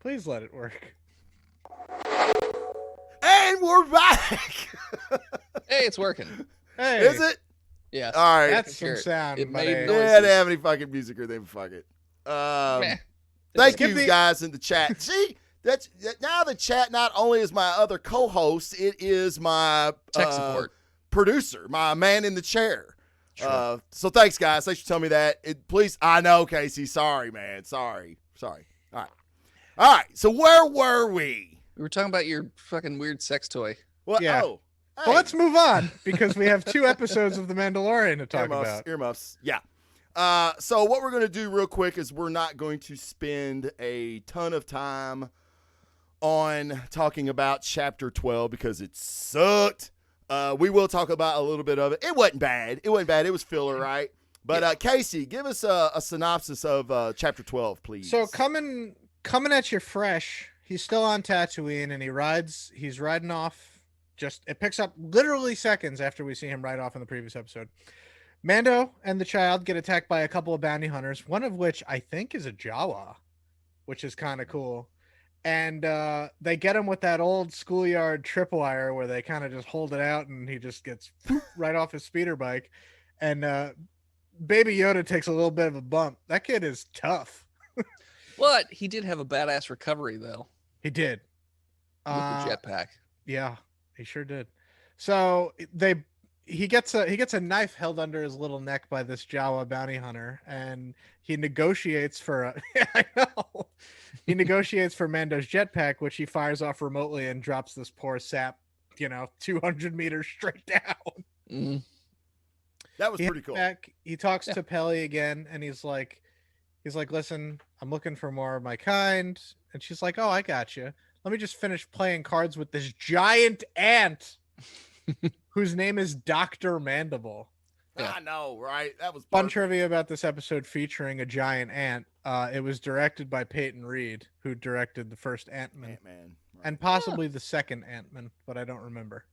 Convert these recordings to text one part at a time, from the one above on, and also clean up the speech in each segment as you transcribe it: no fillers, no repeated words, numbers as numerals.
Please let it work. And we're back. Hey, it's working. Hey, Is it? Yes. All right. that's some Sure. sound. It buddy. made They noises. didn't have any fucking music or anything. Fuck it. Meh. Thank Give you the- guys in the chat. See, that's now the chat not only is my other co-host, it is my Tech support. producer, my man in the chair. Sure. So thanks, guys. Thanks for telling me that. Please, I know, Casey. Sorry, man. Sorry. All right. So where were we? We were talking about your fucking weird sex toy. What? Yeah. Oh, Well, hey. let's move on because we have 2 episodes of The Mandalorian to talk Earmuffs, about. Earmuffs. Yeah. So what we're going to do real quick is we're not going to spend a ton of time on talking about Chapter 12 because it sucked. We will talk about a little bit of it. It wasn't bad. It was filler, right? But Casey, give us a synopsis of Chapter 12, please. So coming at you fresh, he's still on Tatooine and he's riding off. It picks up literally seconds after we see him ride off in the previous episode. Mando and the child get attacked by a couple of bounty hunters, one of which I think is a Jawa, which is kind of cool. And they get him with that old schoolyard tripwire where they kind of just hold it out and he just gets right off his speeder bike. And Baby Yoda takes a little bit of a bump. That kid is tough. But he did have a badass recovery, though. He did. With the jetpack. Yeah, he sure did. So he gets a knife held under his little neck by this Jawa bounty hunter, and he negotiates for I know. He negotiates for Mando's jetpack, which he fires off remotely and drops this poor sap, 200 meters straight down. Mm. that was pretty cool. He talks to Peli again, and he's like, listen, I'm looking for more of my kind. And she's like, oh, I got you. Let me just finish playing cards with this giant ant whose name is Dr. Mandible. Yeah. I know, right? That was Fun perfect. trivia about this episode featuring a giant ant. It was directed by Peyton Reed, who directed the first Ant-Man. Ant-Man. Right. And possibly the second Ant-Man, but I don't remember.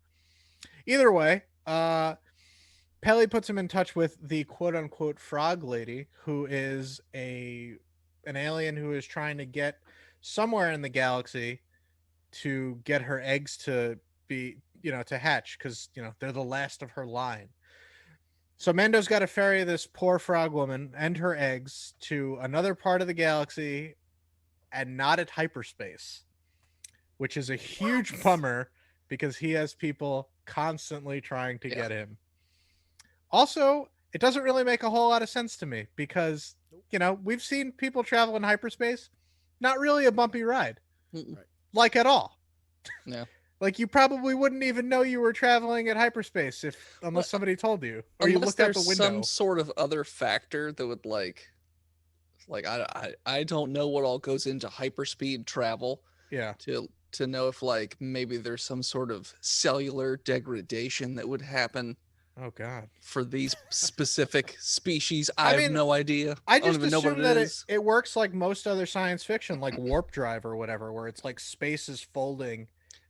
Either way, Peli puts him in touch with the quote-unquote frog lady, who is an alien who is trying to get somewhere in the galaxy to get her eggs to be, to hatch, because, they're the last of her line. So Mando's got to ferry this poor frog woman and her eggs to another part of the galaxy and not at hyperspace, which is a huge bummer because he has people constantly trying to get him. Also, it doesn't really make a whole lot of sense to me because, we've seen people travel in hyperspace. Not really a bumpy ride. Mm-mm. Like at all. No. Like you probably wouldn't even know you were traveling at hyperspace unless somebody told you, or you Unless looked out the there's window. some sort of other factor that would I don't know what all goes into hyperspeed travel Yeah. to know if maybe there's some sort of cellular degradation that would happen Oh God. for these specific species. I I mean, have no idea. I don't just even know what assume it that is. it works like most other science fiction, like warp drive or whatever, where it's like space is folding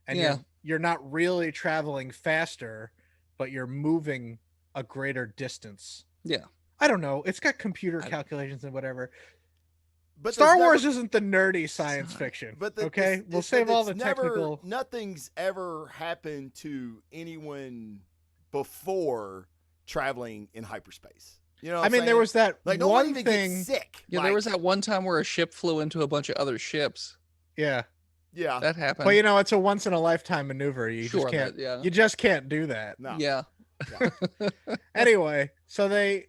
and Yeah. you're not really traveling faster, but you're moving a greater distance. Yeah. I don't know. It's got computer calculations and whatever. But Star there's Wars never- isn't the nerdy science fiction. But okay, we'll save all the technical. Nothing's ever happened to anyone before traveling in hyperspace. You know, what I I'm mean, there saying? was that no one one even thing. gets sick. Yeah, there was that one time where a ship flew into a bunch of other ships. Yeah, Yeah, That happened. but it's a once in a lifetime maneuver. You Sure, just can't. but, yeah. You just can't do that. no. Yeah. Anyway, so they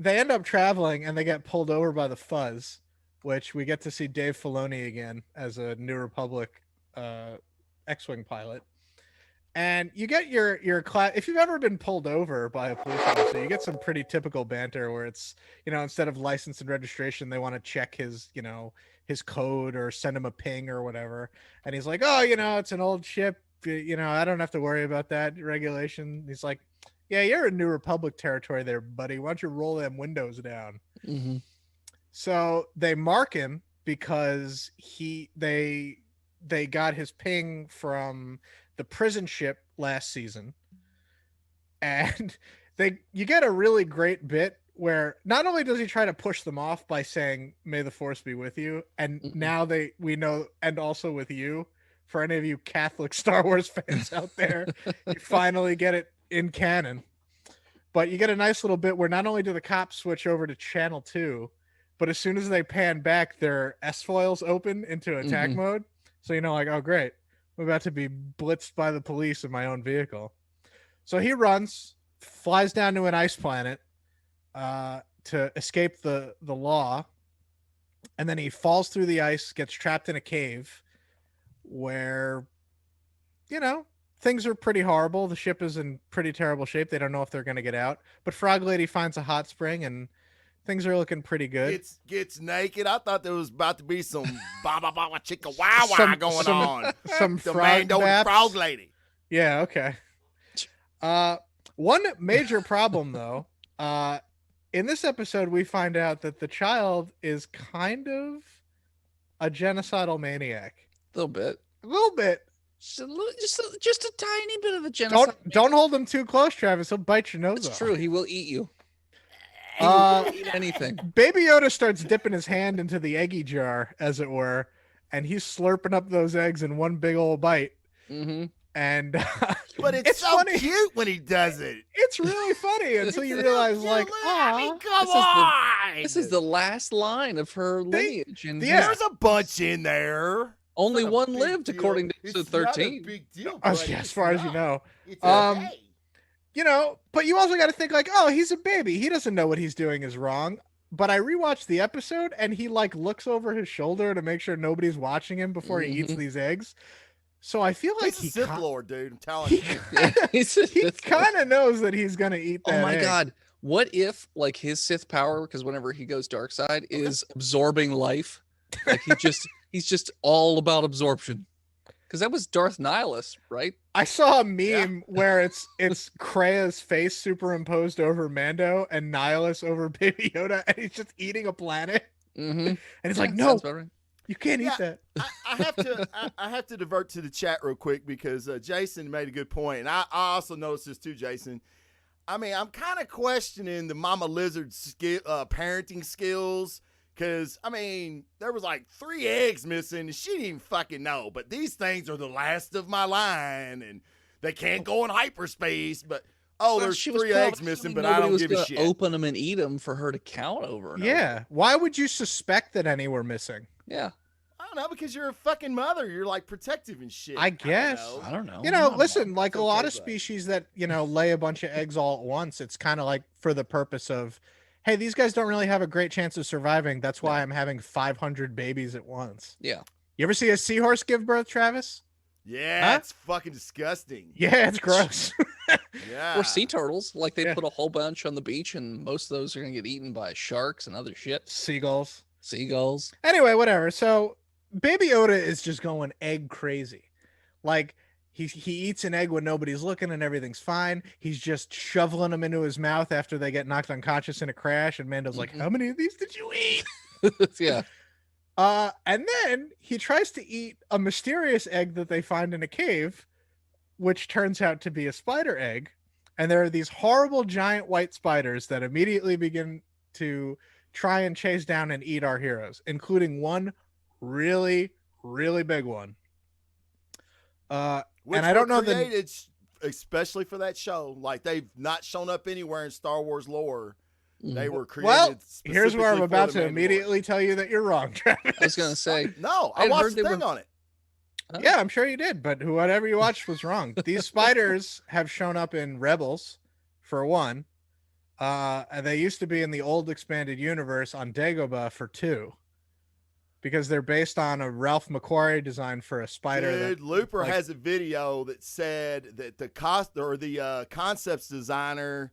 end up traveling and they get pulled over by the Fuzz, which we get to see Dave Filoni again as a New Republic X-wing pilot. And you get your class. If you've ever been pulled over by a police officer, you get some pretty typical banter where it's, instead of license and registration, they want to check his, his code or send him a ping or whatever. And he's like, oh, it's an old ship. I don't have to worry about that regulation. He's like, yeah, you're in New Republic territory there, buddy. Why don't you roll them windows down? Mm-hmm. So they mark him because they got his ping from the prison ship last season, and you get a really great bit where not only does he try to push them off by saying "May the Force be with you," and now we know, and also with you. For any of you Catholic Star Wars fans out there, you finally get it in canon. But you get a nice little bit where not only do the cops switch over to channel 2, but as soon as they pan back, their S foils open into attack mode. So like, oh great, I'm about to be blitzed by the police in my own vehicle. So he runs, flies down to an ice planet to escape the law, and then he falls through the ice, gets trapped in a cave where things are pretty horrible. The ship is in pretty terrible shape. They don't know if they're going to get out. But Frog Lady finds a hot spring, and things are looking pretty good. Gets naked. I thought there was about to be some ba ba ba chicka wow wow going on. Some frog lady. Yeah, okay. One major problem, though, in this episode, we find out that the child is kind of a genocidal maniac. A little bit. Just a tiny bit of a genocide. Don't hold him too close, Travis. He'll bite your nose off. It's true. He will eat you. He will eat anything. Baby Yoda starts dipping his hand into the eggy jar, as it were, and he's slurping up those eggs in one big old bite. Mm-hmm. And but it's so funny. Cute when he does it. It's really funny until you realize, this is the last line of her lineage, and there's a bunch in there. Only one lived, according to episode 13. Not a big deal, as far as you know. It's but you also got to think he's a baby. He doesn't know what he's doing is wrong. But I rewatched the episode, and he looks over his shoulder to make sure nobody's watching him before he eats these eggs. So I feel like he's a Sith Lord, dude. I'm telling you. He kind of knows that he's gonna eat that. Oh my egg. God! What if his Sith power, because whenever he goes dark side, is absorbing life? He's just all about absorption. Because that was Darth Nihilus, right? I saw a meme where it's Krea's face superimposed over Mando and Nihilus over Baby Yoda, and he's just eating a planet. Mm-hmm. And it's no. Right. You can't eat that. I have to divert to the chat real quick because Jason made a good point, and I also noticed this too, Jason. I mean, I'm kind of questioning the Mama Lizard parenting skills because I mean, there was 3 eggs missing, and she didn't even fucking know. But these things are the last of my line, and they can't go in hyperspace. But there's 3 eggs missing, but I don't give a shit. Open them and eat them for her to count over. And over. Why would you suspect that any were missing? Yeah. I don't know, because you're a fucking mother. You're protective and shit. I guess. I don't know. Listen, a lot of species that, lay a bunch of eggs all at once, it's kind of for the purpose of, hey, these guys don't really have a great chance of surviving. That's why I'm having 500 babies at once. Yeah. You ever see a seahorse give birth, Travis? Yeah, it's fucking disgusting. Yeah, it's gross. Yeah. Or sea turtles. They put a whole bunch on the beach, and most of those are going to get eaten by sharks and other shit. Seagulls. Anyway, whatever. So Baby Yoda is just going egg crazy. He eats an egg when nobody's looking and everything's fine. He's just shoveling them into his mouth after they get knocked unconscious in a crash. And Mando's like, how many of these did you eat? Yeah. And then he tries to eat a mysterious egg that they find in a cave, which turns out to be a spider egg. And there are these horrible giant white spiders that immediately begin to try and chase down and eat our heroes, including one really, really big one. Which and I don't know created especially for that show. They've not shown up anywhere in Star Wars lore. They were created. Well, here's where I'm about to immediately tell you that you're wrong, Travis. I was going to say. No, I watched the thing on it. Yeah, I'm sure you did, but whatever you watched was wrong. These spiders have shown up in Rebels, for one. And they used to be in the old expanded universe on Dagobah for 2. Because they're based on a Ralph McQuarrie design for a spider. Dude, Looper has a video that said that the concepts designer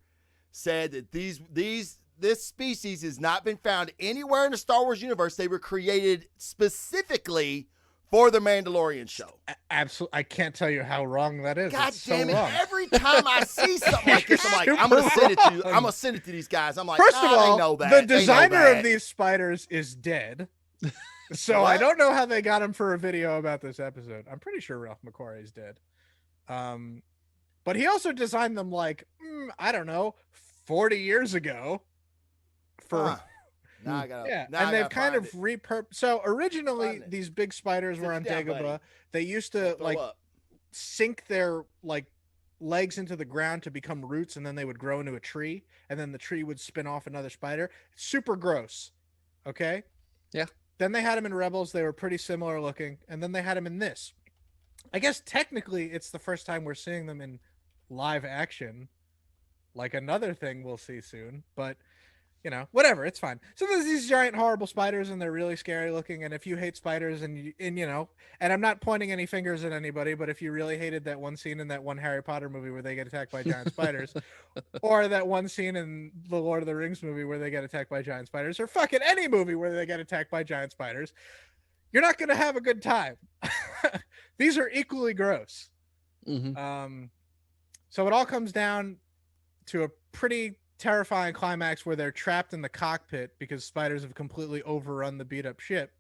said that this species has not been found anywhere in the Star Wars universe. They were created specifically for the Mandalorian show. Absolutely. I can't tell you how wrong that is. God damn it. Wrong. Every time I see something like this, I'm like, I'm going to send it to you. I'm going to send it to these guys. I'm like, first of all, they know that. The designer of these spiders is dead. So I don't know how they got him for a video about this episode. I'm pretty sure Ralph McQuarrie is dead. But he also designed them I don't know, 40 years ago. for Huh. Now I gotta. yeah, Now and I they've gotta kind find of it. So originally, Find it. these big spiders were Sit on down, buddy. Dagobah. They used Don't to throw like up. sink their like legs into the ground to become roots, and then they would grow into a tree, and then the tree would spin off another spider. Super gross. Okay. Yeah. Then they had them in Rebels. They were pretty similar looking, and then they had them in this. I guess technically, it's the first time we're seeing them in live action, like another thing we'll see soon. But whatever, it's fine. So there's these giant horrible spiders, and they're really scary looking. And if you hate spiders, and I'm not pointing any fingers at anybody, but if you really hated that one scene in that one Harry Potter movie where they get attacked by giant spiders, or that one scene in the Lord of the Rings movie where they get attacked by giant spiders, or fucking any movie where they get attacked by giant spiders, you're not going to have a good time. These are equally gross. Mm-hmm. So it all comes down to a pretty terrifying climax where they're trapped in the cockpit because spiders have completely overrun the beat up ship.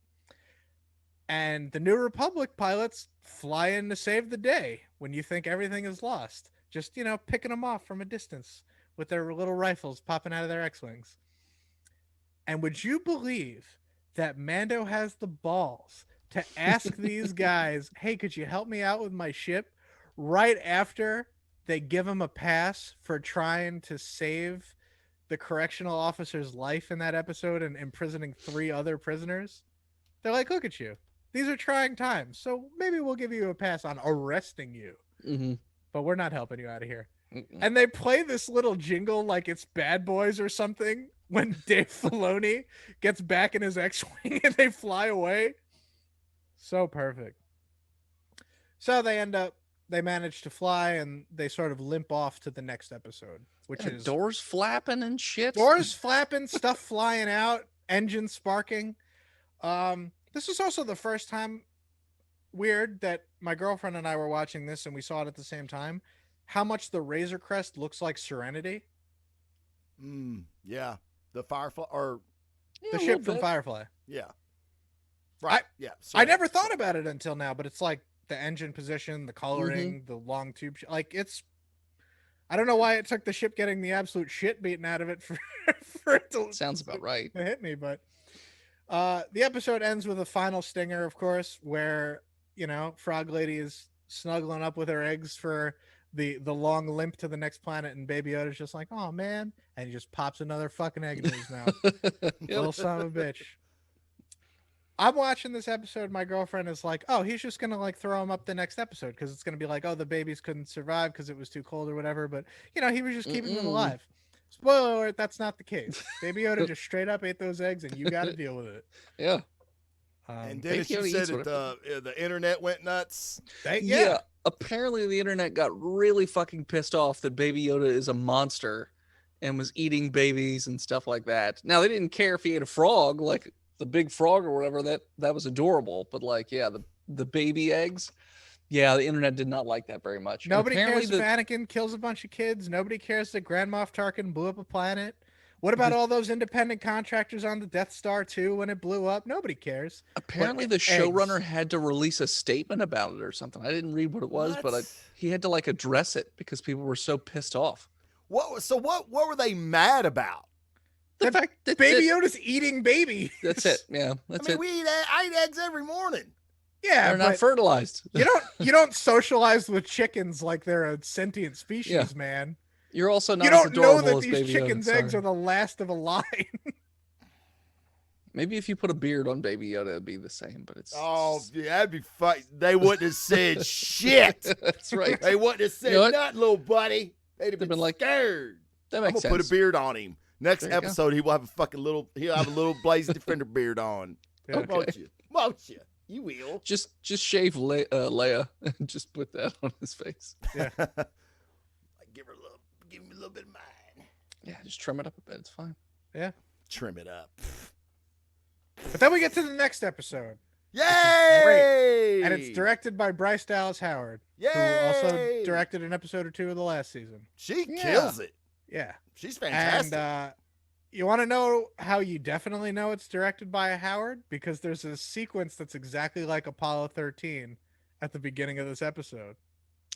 And the New Republic pilots fly in to save the day when you think everything is lost. Just, picking them off from a distance with their little rifles popping out of their X-Wings. And would you believe that Mando has the balls to ask these guys, hey, could you help me out with my ship? Right after they give him a pass for trying to save the correctional officer's life in that episode and imprisoning 3 other prisoners. They're like, look at you. These are trying times, so maybe we'll give you a pass on arresting you. Mm-hmm. But we're not helping you out of here. Mm-mm. And they play this little jingle like it's Bad Boys or something when Dave Filoni gets back in his X-Wing and they fly away. So perfect. So they manage to fly, and they sort of limp off to the next episode, which And is doors flapping and shit. doors flapping, stuff flying out, engines sparking. This is also the first time, weird, that my girlfriend and I were watching this and we saw it at the same time, how much the Razor Crest looks like Serenity. Yeah. The Firefly, or Yeah, The a ship little from bit. Firefly. yeah. Right. Yeah. I never thought about it until now, but it's like the engine position, the coloring, the long tube. Like I don't know why it took the ship getting the absolute shit beaten out of it for it to Sounds about right. to hit me, but the episode ends with a final stinger, of course, where Frog Lady is snuggling up with her eggs for the long limp to the next planet, and Baby Yoda's just like, oh man, and he just pops another fucking egg in his mouth. Little son of a bitch. I'm watching this episode. My girlfriend is like, oh, he's just gonna like throw him up the next episode because it's gonna be like, oh, the babies couldn't survive because it was too cold or whatever, but he was just keeping them alive. Spoiler alert, that's not the case. Baby Yoda just straight up ate those eggs, and you got to deal with it. Yeah. And Baby Dennis, you Yoda said eats that the internet went nuts. Yeah. Apparently, the internet got really fucking pissed off that Baby Yoda is a monster and was eating babies and stuff like that. Now, they didn't care if he ate a frog, like the big frog or whatever. That was adorable. But like, yeah, the baby eggs. Yeah, the internet did not like that very much. Nobody cares if Anakin kills a bunch of kids. Nobody cares that Grand Moff Tarkin blew up a planet. What about all those independent contractors on the Death Star too when it blew up? Nobody cares. Apparently, the showrunner had to release a statement about it or something. I didn't read what it was, but he had to like address it because people were so pissed off. What were they mad about? The fact that Baby Yoda's eating babies. That's it. Yeah, that's it. I eat eggs every morning. Yeah, they're not fertilized. You don't socialize with chickens like they're a sentient species, man. You're also not. You don't as adorable know that as these Baby chickens' Yoda. eggs are the last of a line. Maybe if you put a beard on Baby Yoda, it'd be the same. But it's that'd be fun. They wouldn't have said shit. That's right. They wouldn't have said nothing, little buddy. They'd have been like scared. That makes sense. I'm gonna put a beard on him. Next episode, he will have he'll have a little Blaze Defender beard on. Okay. Won't you? You will. Just shave Leia and just put that on his face. Yeah. Give him a little bit of mine. Yeah, just trim it up a bit. It's fine. Yeah. Trim it up. But then we get to the next episode. Yay! And it's directed by Bryce Dallas Howard. Yay! Who also directed an episode or two of the last season. She kills it. Yeah. She's fantastic. And you want to know how you definitely know it's directed by a Howard? Because there's a sequence that's exactly like Apollo 13 at the beginning of this episode.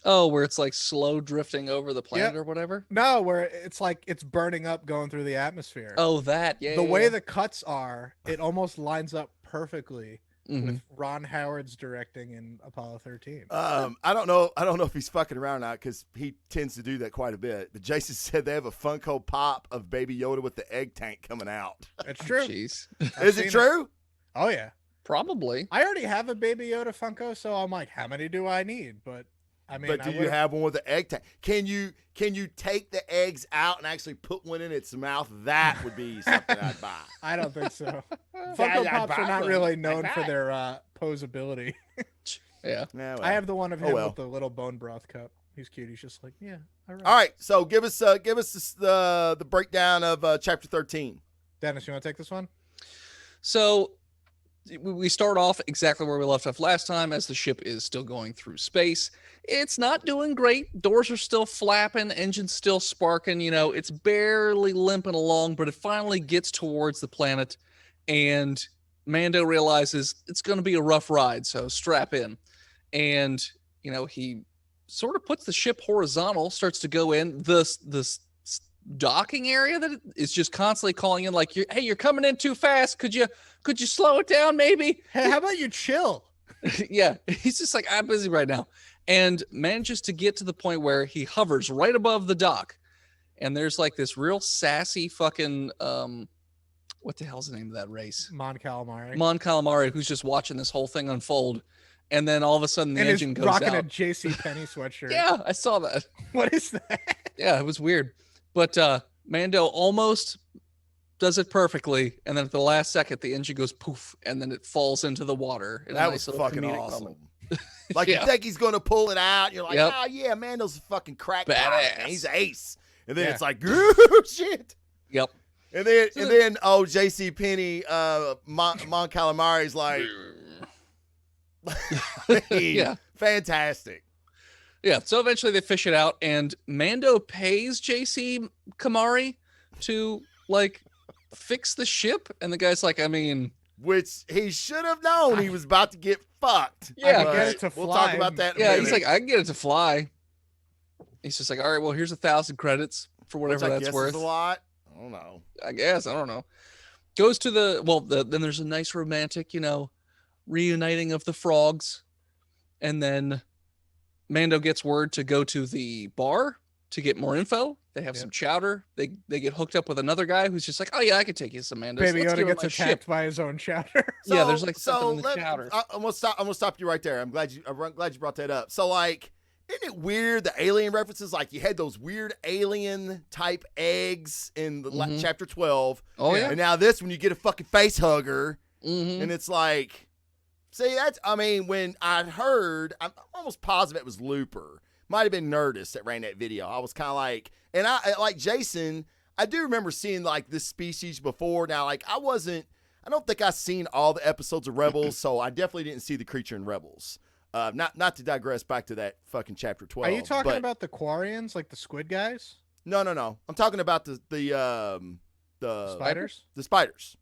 Oh, where it's like slow drifting over the planet Yep. or whatever. No, where it's like it's burning up going through the atmosphere. Oh, that. Yeah. The yeah, way yeah. the cuts are, it almost lines up perfectly Mhm. with Ron Howard's directing in Apollo 13. I don't know. I don't know if he's fucking around or not because he tends to do that quite a bit. But Jason said they have a Funko Pop of Baby Yoda with the egg tank coming out. It's true. Jeez. Is it true? Oh yeah. Probably. I already have a Baby Yoda Funko, so I'm like, how many do I need? But I mean, But do you have one with the egg tank? Can you take the eggs out and actually put one in its mouth? That would be something I'd buy. I don't think so. I'd Funko Pops buy are not one. really I'd known buy for it. their posability. Yeah. Yeah, well. I have the one of him well. with the little bone broth cup. He's cute. He's just like, yeah, all right. All right, so give us the breakdown of chapter 13. Dennis, you want to take this one? So we start off exactly where we left off last time as the ship is still going through space. It's not doing great. Doors are still flapping, engine's still sparking, it's barely limping along, but it finally gets towards the planet and Mando realizes it's going to be a rough ride, so strap in. And, he sort of puts the ship horizontal, starts to go in. The docking area that is just constantly calling in like, hey, you're coming in too fast. Could you slow it down maybe? Hey, how about you chill? Yeah, he's just like, I'm busy right now. And manages to get to the point where he hovers right above the dock. And there's like this real sassy fucking, what the hell's the name of that race? Mon Calamari. Mon Calamari, who's just watching this whole thing unfold. And then all of a sudden the and engine is goes rocking out. a J.C. Penney sweatshirt. Yeah, I saw that. What is that? Yeah, it was weird. But Mando almost does it perfectly. And then at the last second, the engine goes poof. And then it falls into the water. in a That nice was little fucking comedic awesome. moment. Like Yeah. you think he's gonna pull it out, you're like, Yep. oh yeah, Mando's a fucking crack Badass. pilot, man. He's ace. And then Yeah. it's like, ooh, shit. Yep. And then J.C. Penney, Mon Calamari's like, Yeah. fantastic. Yeah. So eventually they fish it out, and Mando pays JC Kamari to like fix the ship. And the guy's like, I mean, Which he should have known he was about to get fucked. Yeah, But get it to we'll fly. talk about that in a yeah, minute. he's like, I can get it to fly. He's just like, all right, well, here's 1,000 credits for which whatever I that's guess worth. is a lot. I don't know. I guess. I don't know. Goes to then there's a nice romantic, reuniting of the frogs. And then Mando gets word to go to the bar to get more info. They have Yep. some chowder. They get hooked up with another guy who's just like, oh yeah, I could take you some Mando. Baby Let's Yoda get on gets my attacked ship. by his own chowder. Yeah, there's like something in the chowder. I'm gonna stop you right there. I'm glad you brought that up. So like, isn't it weird the alien references? Like you had those weird alien type eggs in the chapter 12. Oh yeah. And now this when you get a fucking face hugger, Mhm. and it's like, see when I heard, I'm almost positive it was Looper. Might have been Nerdist that ran that video. I was kind of like, and I like Jason. I do remember seeing like this species before. Now, like I don't think I've seen all the episodes of Rebels, so I definitely didn't see the creature in Rebels. Not to digress back to that fucking chapter 12. Are you talking but- about the Quarians, like the squid guys? No. I'm talking about the Spiders? the spiders.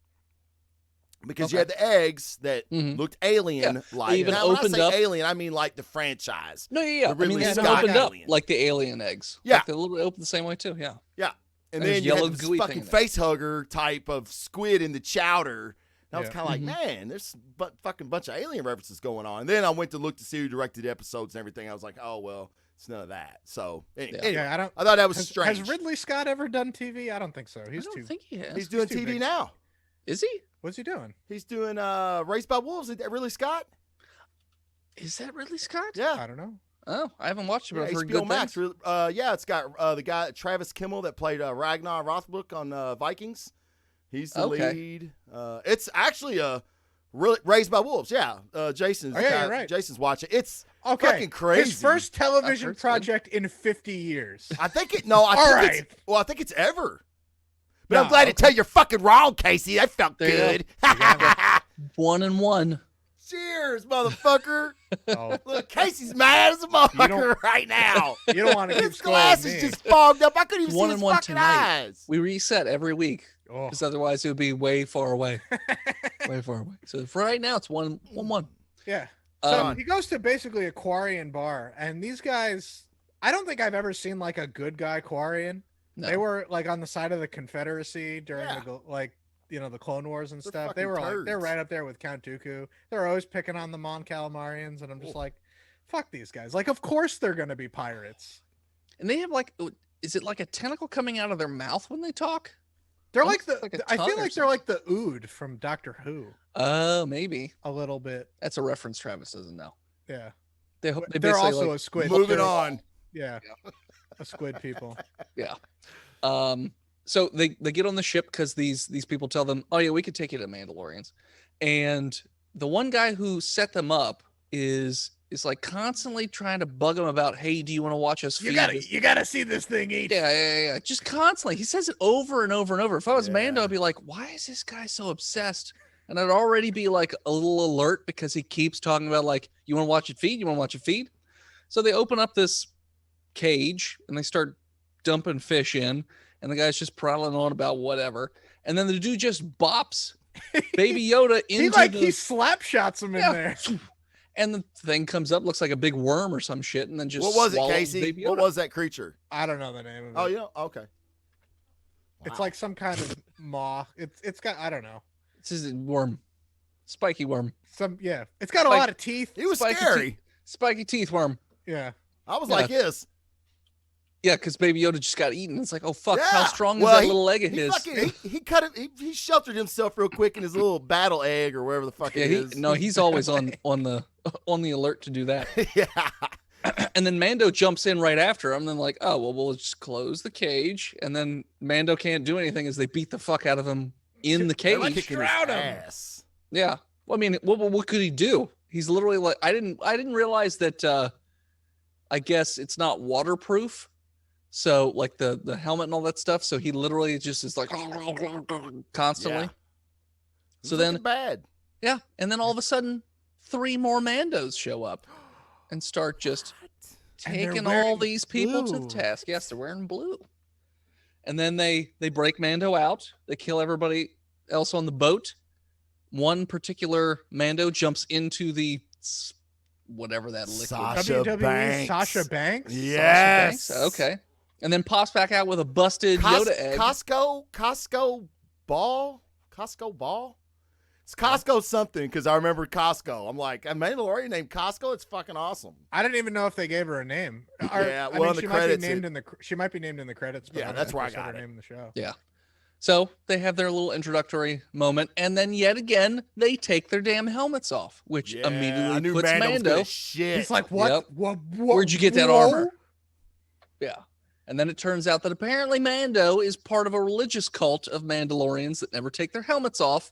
Because you had the eggs that Mhm. looked alien like. They even Now, when I opened say up- alien, I mean like the franchise. No, yeah. The I mean, Ridley they even Scott opened up alien. like the alien eggs. Yeah. Like, they literally opened the same way too. Yeah. Yeah. And And there's then you yellow had this gooey thing fucking in it. face hugger type of squid in the chowder. And I was Yeah. kind of like, man, there's fucking bunch of alien references going on. And then I went to look to see who directed the episodes and everything. I was like, oh, well, it's none of that. So anyway, Yeah, I thought that was has, strange. has Ridley Scott ever done TV? I don't think so. I He's don't too. think he has. He's doing too TV big. now. Is he? What's he doing? He's doing Raised by Wolves. Is that Ridley Scott? Is that Ridley Scott? Yeah. I don't know. Oh, I haven't watched it, but Yeah, I've heard HBO good Max. things. Yeah, it's got the guy Travis Kimmel that played Ragnar Rothbrook on Vikings. He's the Okay. lead. It's actually really Raised by Wolves. Yeah, Jason's. Oh, yeah, you're right. Jason's watching. It's Okay. fucking crazy. His first television heard so. project in 50 years. I think it. No, I All think right. it's. Well, I think it's ever. But No, I'm glad to tell you you're fucking wrong, Casey. That felt There you good. 1-1. Cheers, motherfucker. Oh, Look, Casey's mad as a motherfucker right now. you don't want to keep His scoring glass me. is just fogged up. I couldn't even see his 1-1 fucking tonight. eyes. We reset every week Oh. because otherwise it would be way far away. Way far away. So for right now, it's 1-1. Yeah. So on. he goes to basically a Quarian bar, and these guys, I don't think I've ever seen like a good guy Quarian. No. They were like on the side of the Confederacy during Yeah. the Clone Wars and They're stuff. They fucking were like they're turds. right up there with Count Dooku. They're always picking on the Mon Calamarians, and I'm just Oh. like, fuck these guys. Like, of course they're gonna be pirates. And they have like, is it like a tentacle coming out of their mouth when they talk? They're Almost like like a I tongue feel or like they're like the Ood from Doctor Who Oh, maybe a little bit. that's a reference Travis doesn't know. Yeah, They they're basically also like, a squid. Moving They're- on. Yeah, a squid people. yeah. So they get on the ship because these people tell them, oh yeah, we could take you to Mandalorians, and the one guy who set them up is like constantly trying to bug them about, hey, do you want to watch us feed this? You gotta see this thing eat. Yeah. Just constantly. He says it over and over and over. If I was Mando, Yeah. I'd be like, why is this guy so obsessed? And I'd already be like a little alert because he keeps talking about like, you want to watch it feed? You want to watch it feed? So they open up this cage and they start dumping fish in, and the guy's just prattling on about whatever. And then the dude just bops Baby Yoda into he slap shots him in there. And the thing comes up, looks like a big worm or some shit, and then just What was it, swallows Casey? Baby What Yoda. was that creature? I don't know the name of it. Oh, yeah. Okay. It's Wow. like some kind of maw. It's got I don't know. This is a worm, spiky worm, It's got a Like- lot of teeth. He was spiky scary. spiky teeth worm. Yeah. I was Yeah. like this. Yeah, because Baby Yoda just got eaten. It's like, oh fuck, how Yeah. strong Well, is that little leg of He his? fucking he cut it. He sheltered himself real quick in his little battle egg or whatever the fuck Yeah, it is. he's always on the alert to do that. Yeah. And then Mando jumps in right after him. And then like, oh well, we'll just close the cage. And then Mando can't do anything as they beat the fuck out of him in the They're cage. like kicking his Shroud him. ass. Yeah. Well, I mean, what could he do? He's literally like, I didn't realize that. I guess it's not waterproof. So like the helmet and all that stuff. So he literally just is like constantly. Yeah. So He's then, looking bad. yeah, and then all of a sudden, 3 more Mandos show up and start just And they're taking all wearing these people to the blue. task. Yes, they're wearing blue. And then they break Mando out. They kill everybody else on the boat. One particular Mando jumps into the whatever that liquid. Sasha WWE Banks. Sasha Banks. Yes. Sasha Banks? Okay. And then pops back out with a busted Yoda egg. Costco ball? It's Costco something because I remember Costco. I'm like, a Mandalorian named Costco? It's fucking awesome. I didn't even know if they gave her a name. Yeah, well, in the she credits, might be named in the she might be named in the credits. But Yeah, don't that's think where I they said got her it. name in the show. Yeah. So they have their little introductory moment, and then yet again they take their damn helmets off, which Yeah, I immediately knew puts Mando was Mando. gonna shit. He's like, what? Yep. What? Where'd you get that whoa? armor? Yeah. And then it turns out that apparently Mando is part of a religious cult of Mandalorians that never take their helmets off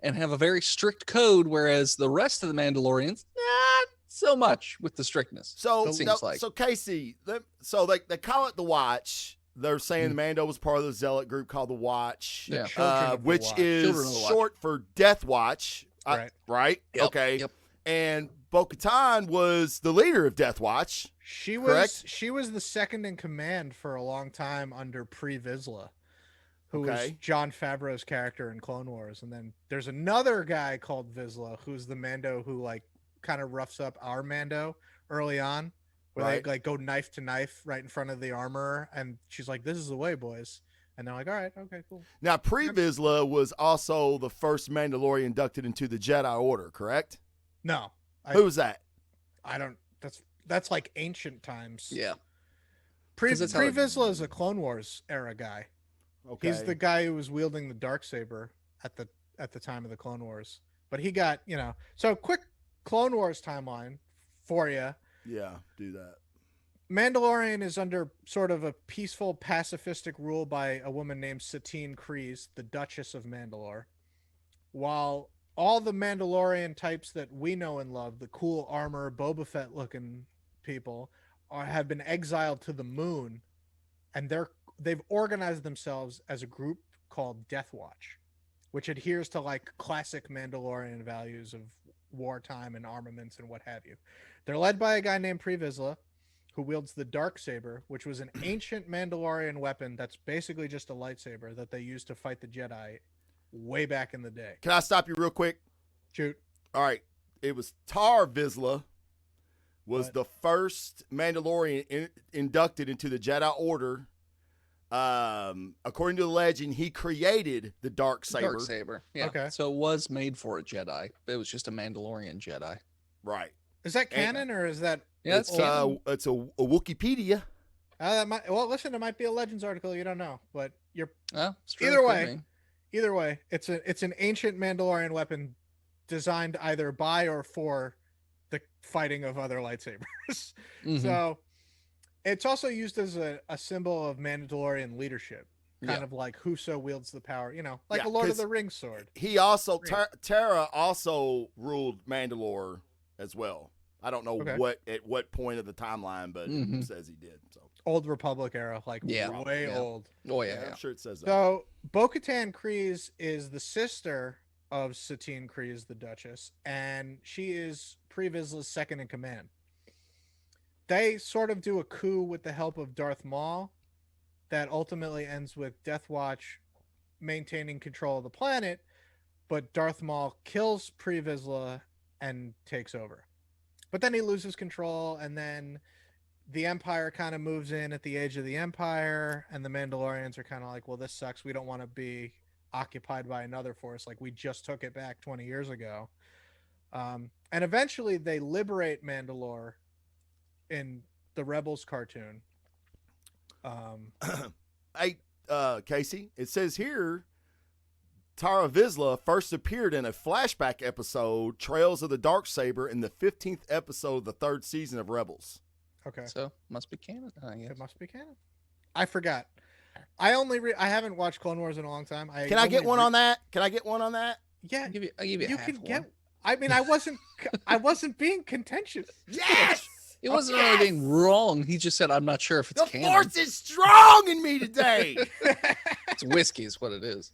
and have a very strict code, whereas the rest of the Mandalorians, not so much with the strictness. So, it seems like. so Casey, they call it the Watch. They're saying Mando was part of the zealot group called the Watch, Yeah. Children of the which Watch. is Children of the Watch. short for Death Watch. Right. Right? Yep, Okay. yep. And Bo-Katan was the leader of Death Watch. She Correct? was the second in command for a long time under Pre Vizsla, who was Okay. Jon Favreau's character in Clone Wars. And then there's another guy called Vizsla, who's the Mando who like kind of roughs up our Mando early on, where Right. they like go knife to knife right in front of the armorer, and she's like, "This is the way, boys." And they're like, "All right, okay, cool." Now, Pre Vizsla was also the first Mandalorian inducted into the Jedi Order, correct? No, Who was that? I don't. That's like ancient times. Yeah. Pre 'Cause that's how it- Vizsla is a Clone Wars era guy. Okay. He's the guy who was wielding the darksaber at the time of the Clone Wars. But he got, so quick Clone Wars timeline for you. Yeah, do that. Mandalorian is under sort of a peaceful, pacifistic rule by a woman named Satine Kryze, the Duchess of Mandalore. While all the Mandalorian types that we know and love, the cool armor, Boba Fett looking people, have been exiled to the moon, and they've organized themselves as a group called Death Watch, which adheres to like classic Mandalorian values of wartime and armaments and what have you. They're led by a guy named Pre Vizsla, who wields the Darksaber, which was an ancient Mandalorian weapon that's basically just a lightsaber that they used to fight the Jedi way back in the day. Can I stop you real quick? Shoot. All right. Tar Vizsla was What? the first Mandalorian inducted into the Jedi Order. According to the legend, he created the dark saber. Yeah. Okay. So it was made for a Jedi. It was just a Mandalorian Jedi. Right. Is that canon or is that? Yeah, it's canon. it's a Wikipedia. That might, well, listen, it might be a Legends article. You don't know, but you're It's true, either it could way. be. Either way, it's an ancient Mandalorian weapon designed either by or for the fighting of other lightsabers. Mhm. So it's also used as a symbol of Mandalorian leadership, kind Yeah. of like Huso wields the power, like Yeah, a Lord of 'cause the Rings sword. He also Great. Terra also ruled Mandalore as well. I don't know Okay. at what point of the timeline, but Mhm. it says he did. So Old Republic era, like Yeah. way Yeah. old. Oh yeah. I'm sure it says that. So Bo-Katan Kryze is the sister of Satine Kryze, the Duchess, and she is Pre Vizsla's second in command. They sort of do a coup with the help of Darth Maul that ultimately ends with Death Watch maintaining control of the planet, but Darth Maul kills Pre Vizsla and takes over. But then he loses control, and then the Empire kind of moves in at the age of the Empire, and the Mandalorians are kind of like, well, this sucks. We don't want to be occupied by another force. Like, we just took it back 20 years ago. And eventually they liberate Mandalore in the Rebels cartoon. Hey, Casey, it says here Tara Vizsla first appeared in a flashback episode, Trails of the Darksaber, in the 15th episode of the 3rd season of Rebels. Okay. So must be canon. I guess. It must be canon. I forgot. I haven't watched Clone Wars in a long time. Can I get one on that? Can I get one on that? Yeah, I'll give you you half can one. get. I mean, I wasn't being contentious. Yes! It wasn't Yes! anything wrong. He just said, "I'm not sure if it's The canon." force is strong in me today. It's whiskey, is what it is.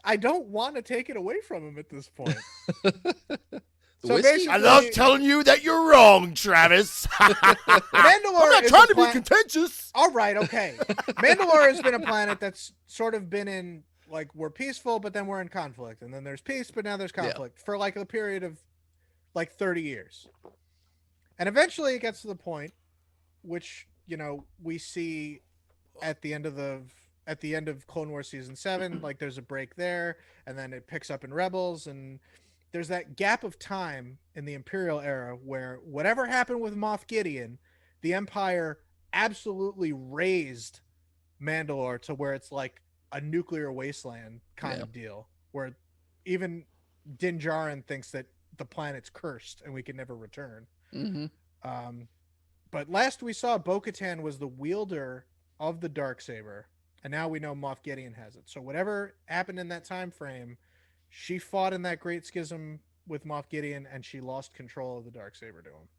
I don't want to take it away from him at this point. The So whiskey. basically- I love telling you that you're wrong, Travis. I'm Mandalore not is trying a to be pla- contentious. All right, okay. Mandalore has been a planet that's sort of been in, like, we're peaceful, but then we're in conflict, and then there's peace, but now there's conflict for like a period of like 30 years. And eventually it gets to the point which, we see at the end of Clone Wars season 7, like there's a break there, and then it picks up in Rebels, and there's that gap of time in the Imperial era where whatever happened with Moff Gideon, the Empire absolutely raised Mandalore to where it's like a nuclear wasteland kind of deal, where even Din Djarin thinks that the planet's cursed and we can never return. Mm-hmm. But last we saw, Bo-Katan was the wielder of the Darksaber, and now we know Moff Gideon has it. So whatever happened in that time frame, she fought in that great schism with Moff Gideon, and she lost control of the Darksaber to him.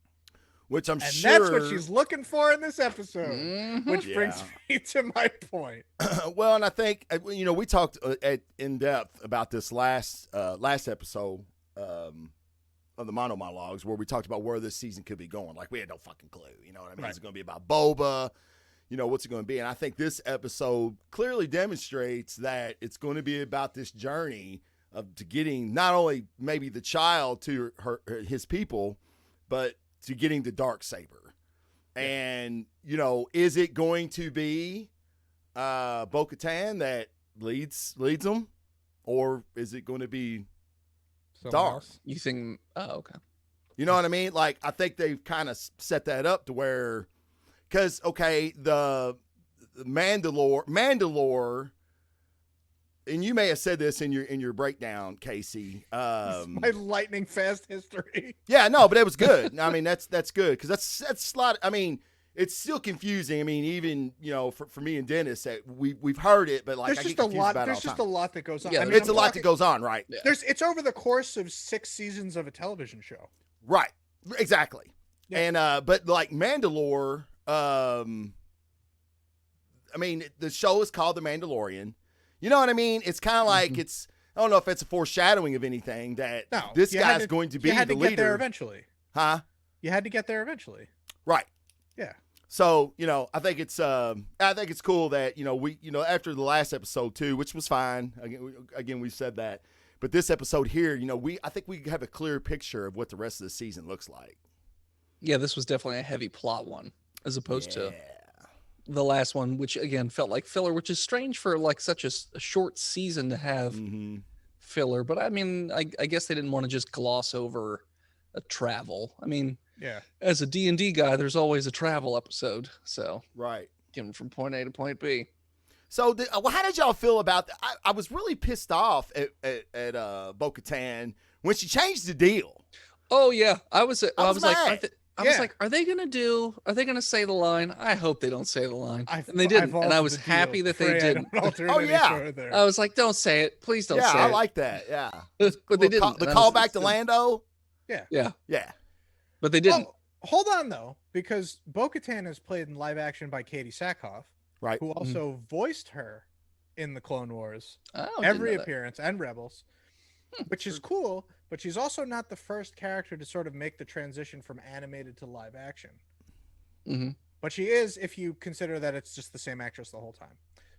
Which I'm And sure. that's what she's looking for in this episode, Mhm. which brings me to my point. Well, and I think we talked in depth about this last episode of the Mando Monolouges, where we talked about where this season could be going. Like, we had no fucking clue. You know what I mean? Right. Is it going to be about Boba? What's it going to be? And I think this episode clearly demonstrates that it's going to be about this journey to getting not only maybe the child to his people, but to getting the Darksaber. And, is it going to be Bo-Katan that leads them? Or is it going to be Darth? You think? Oh, okay. You know what I mean? Like, I think they've kind of set that up to where, because, okay, the Mandalore, and you may have said this in your breakdown, Casey. My lightning fast history. Yeah, no, but it was good. I mean, that's good, because that's a lot. I mean, it's still confusing. I mean, even for me and Dennis, that we've heard it, but like There's I just get a confused lot. about it There's all the just time. a lot that goes on. Yeah, I mean, It's I'm a lot talking- that goes on, right? Yeah. It's over the course of 6 seasons of a television show. Right. Exactly. Yeah. And but like Mandalore, I mean, the show is called The Mandalorian. You know what I mean? It's kind of like it's. I don't know if it's a foreshadowing of anything that No, this you had guy's to- going to be You had the to get there leader, eventually. huh? You had to get there eventually. Right. Yeah. So I think it's cool that we after the last episode too, which was fine. Again, we said that, But this episode here, I think we have a clear picture of what the rest of the season looks like. Yeah, this was definitely a heavy plot one, as opposed to Yeah. the last one, which again felt like filler, which is strange for like such a short season to have filler. But I mean, I guess they didn't want to just gloss over a travel. I mean, Yeah. as a D&D guy, there's always a travel episode. So Right. getting from point A to point B. So, how did y'all feel about that? I was really pissed off at Bo-Katan when she changed the deal. Oh yeah, I was mad. like, Yeah. are they gonna say the line? I hope they don't say the line. And they I've didn't, and I altered was the deal. happy that they Pray I didn't. don't alter it Oh, any yeah. further. I was like, don't say it, please don't say I it. like that. Yeah. But they didn't. The and I was- callback to Lando. Yeah, Yeah. but they didn't. Oh, hold on though, because Bo-Katan is played in live action by Katie Sackhoff, Right. who also voiced her in the Clone Wars, Oh, didn't every know that. appearance, and Rebels, which is cool. But she's also not the first character to sort of make the transition from animated to live action. Mhm. But she is, if you consider that it's just the same actress the whole time.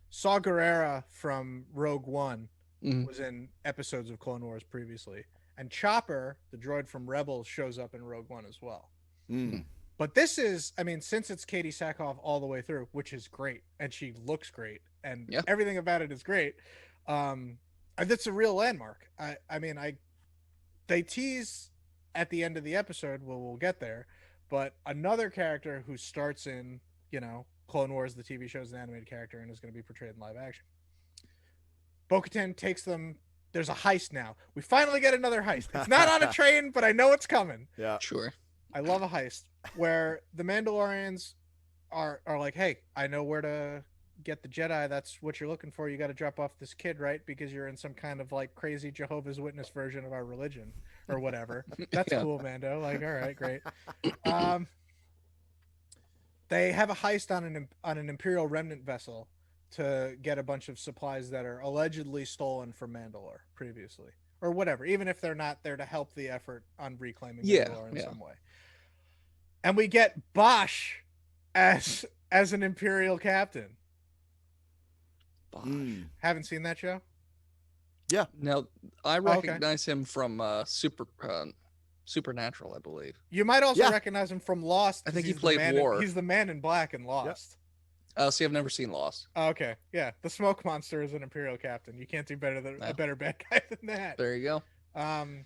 Saw Gerrera from Rogue One Mhm. was in episodes of Clone Wars previously, and Chopper, the droid from Rebels, shows up in Rogue One as well. Mm. But this is, I mean, since it's Katie Sackhoff all the way through, which is great, and she looks great, and Yeah. everything about it is great. That's a real landmark. They tease at the end of the episode. Well, we'll get there, but another character who starts in, Clone Wars, the TV show, is an animated character and is going to be portrayed in live action. Bo-Katan takes them. There's a heist now. We finally get another heist. It's not on a train, but I know it's coming. Yeah. Sure. I love a heist where the Mandalorians are like, hey, I know where to get the Jedi. That's what you're looking for. You got to drop off this kid, right? Because you're in some kind of like crazy Jehovah's Witness version of our religion or whatever. That's Yeah. cool, Mando. Like, all right, great. They have a heist on an Imperial remnant vessel to get a bunch of supplies that are allegedly stolen from Mandalore previously, or whatever. Even if they're not there to help the effort on reclaiming Mandalore in some way. And we get Bosch as an Imperial captain. Mm. Haven't seen that show? Now I okay. recognize him from Supernatural, I believe. You might also Yeah. recognize him from Lost. I think 'cause he he's the played man War. He's the man in black in Lost. Oh, see, I've never seen Lost. Oh, okay, yeah. The smoke monster is an Imperial captain. You can't do better than Yeah. a better bad guy than that. There you go. Um,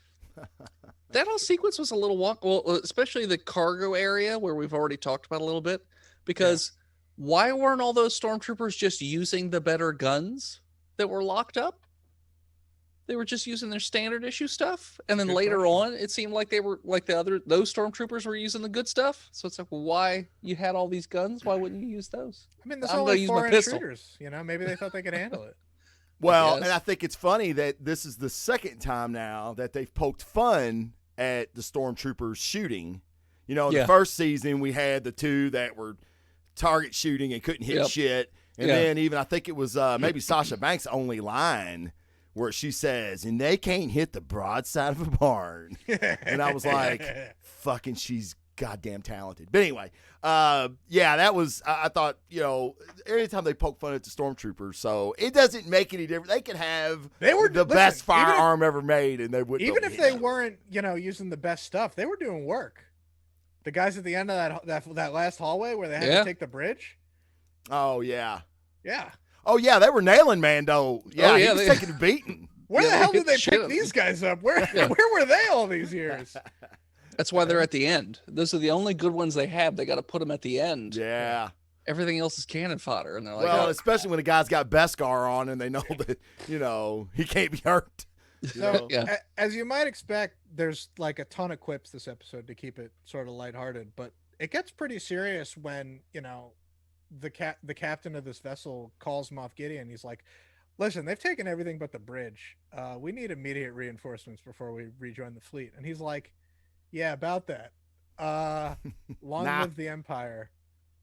That whole sequence was a little well, especially the cargo area where we've already talked about a little bit. Because why weren't all those stormtroopers just using the better guns that were locked up? They were just using their standard issue stuff, and then Good later question. on, it seemed like they were like those stormtroopers were using the good stuff. So it's like, well, why you had all these guns? Why wouldn't you use those? I mean, there's I'm gonna only use my 4 pistol. intruders. Maybe they thought they could handle it. Well, guess. and I think it's funny that this is the second time now that they've poked fun at the stormtroopers shooting. In the first season, we had the 2 that were target shooting and couldn't hit Yep. shit. And then even I think it was maybe Sasha Banks' only line where she says, and they can't hit the broadside of a barn. And I was like, fucking, she's goddamn talented. But anyway, that was, I thought, every time they poke fun at the stormtroopers, so it doesn't make any difference. They could have the best firearm ever made, and they wouldn't. Even if they weren't, using the best stuff, they were doing work. The guys at the end of that last hallway where they had to take the bridge. Oh, yeah. Yeah. Oh, yeah, they were nailing Mando. Yeah, he was taking a beating. Where the hell did they shit pick out- these guys up? Where were they all these years? That's why they're at the end. Those are the only good ones they have. They got to put them at the end. Yeah. Everything else is cannon fodder, and they're like, Well, oh, especially when a guy's got Beskar on and they know that, he can't be hurt. So, Yeah. as you might expect, there's like a ton of quips this episode to keep it sort of lighthearted, but it gets pretty serious when, the captain of this vessel calls Moff Gideon. He's like, listen, they've taken everything but the bridge. We need immediate reinforcements before we rejoin the fleet. And he's like, yeah, about that. Long live the Empire.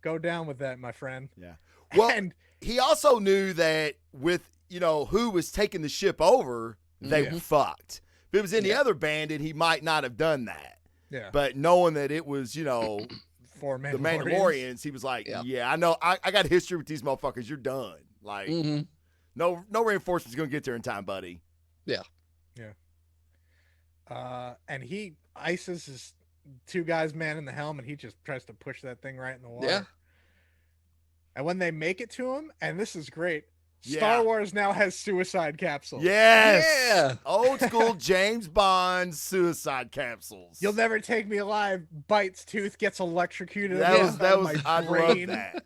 Go down with that, my friend. Yeah. Well, And he also knew that with, who was taking the ship over, they were fucked. If it was any other bandit, he might not have done that. yeah, But knowing that it was, for the Mandalorians, he was like, Yeah. I know. I got history with these motherfuckers. You're done. Like, mm-hmm. no reinforcements going to get there in time, buddy. Yeah. And he ices his two guys man in the helm, and he just tries to push that thing right in the water. Yeah. And when they make it to him, and this is great, Yeah. Star Wars now has suicide capsules. Yes. Yeah. Old school James Bond suicide capsules. You'll never take me alive. Bites tooth, gets electrocuted. That was my I love brain. that.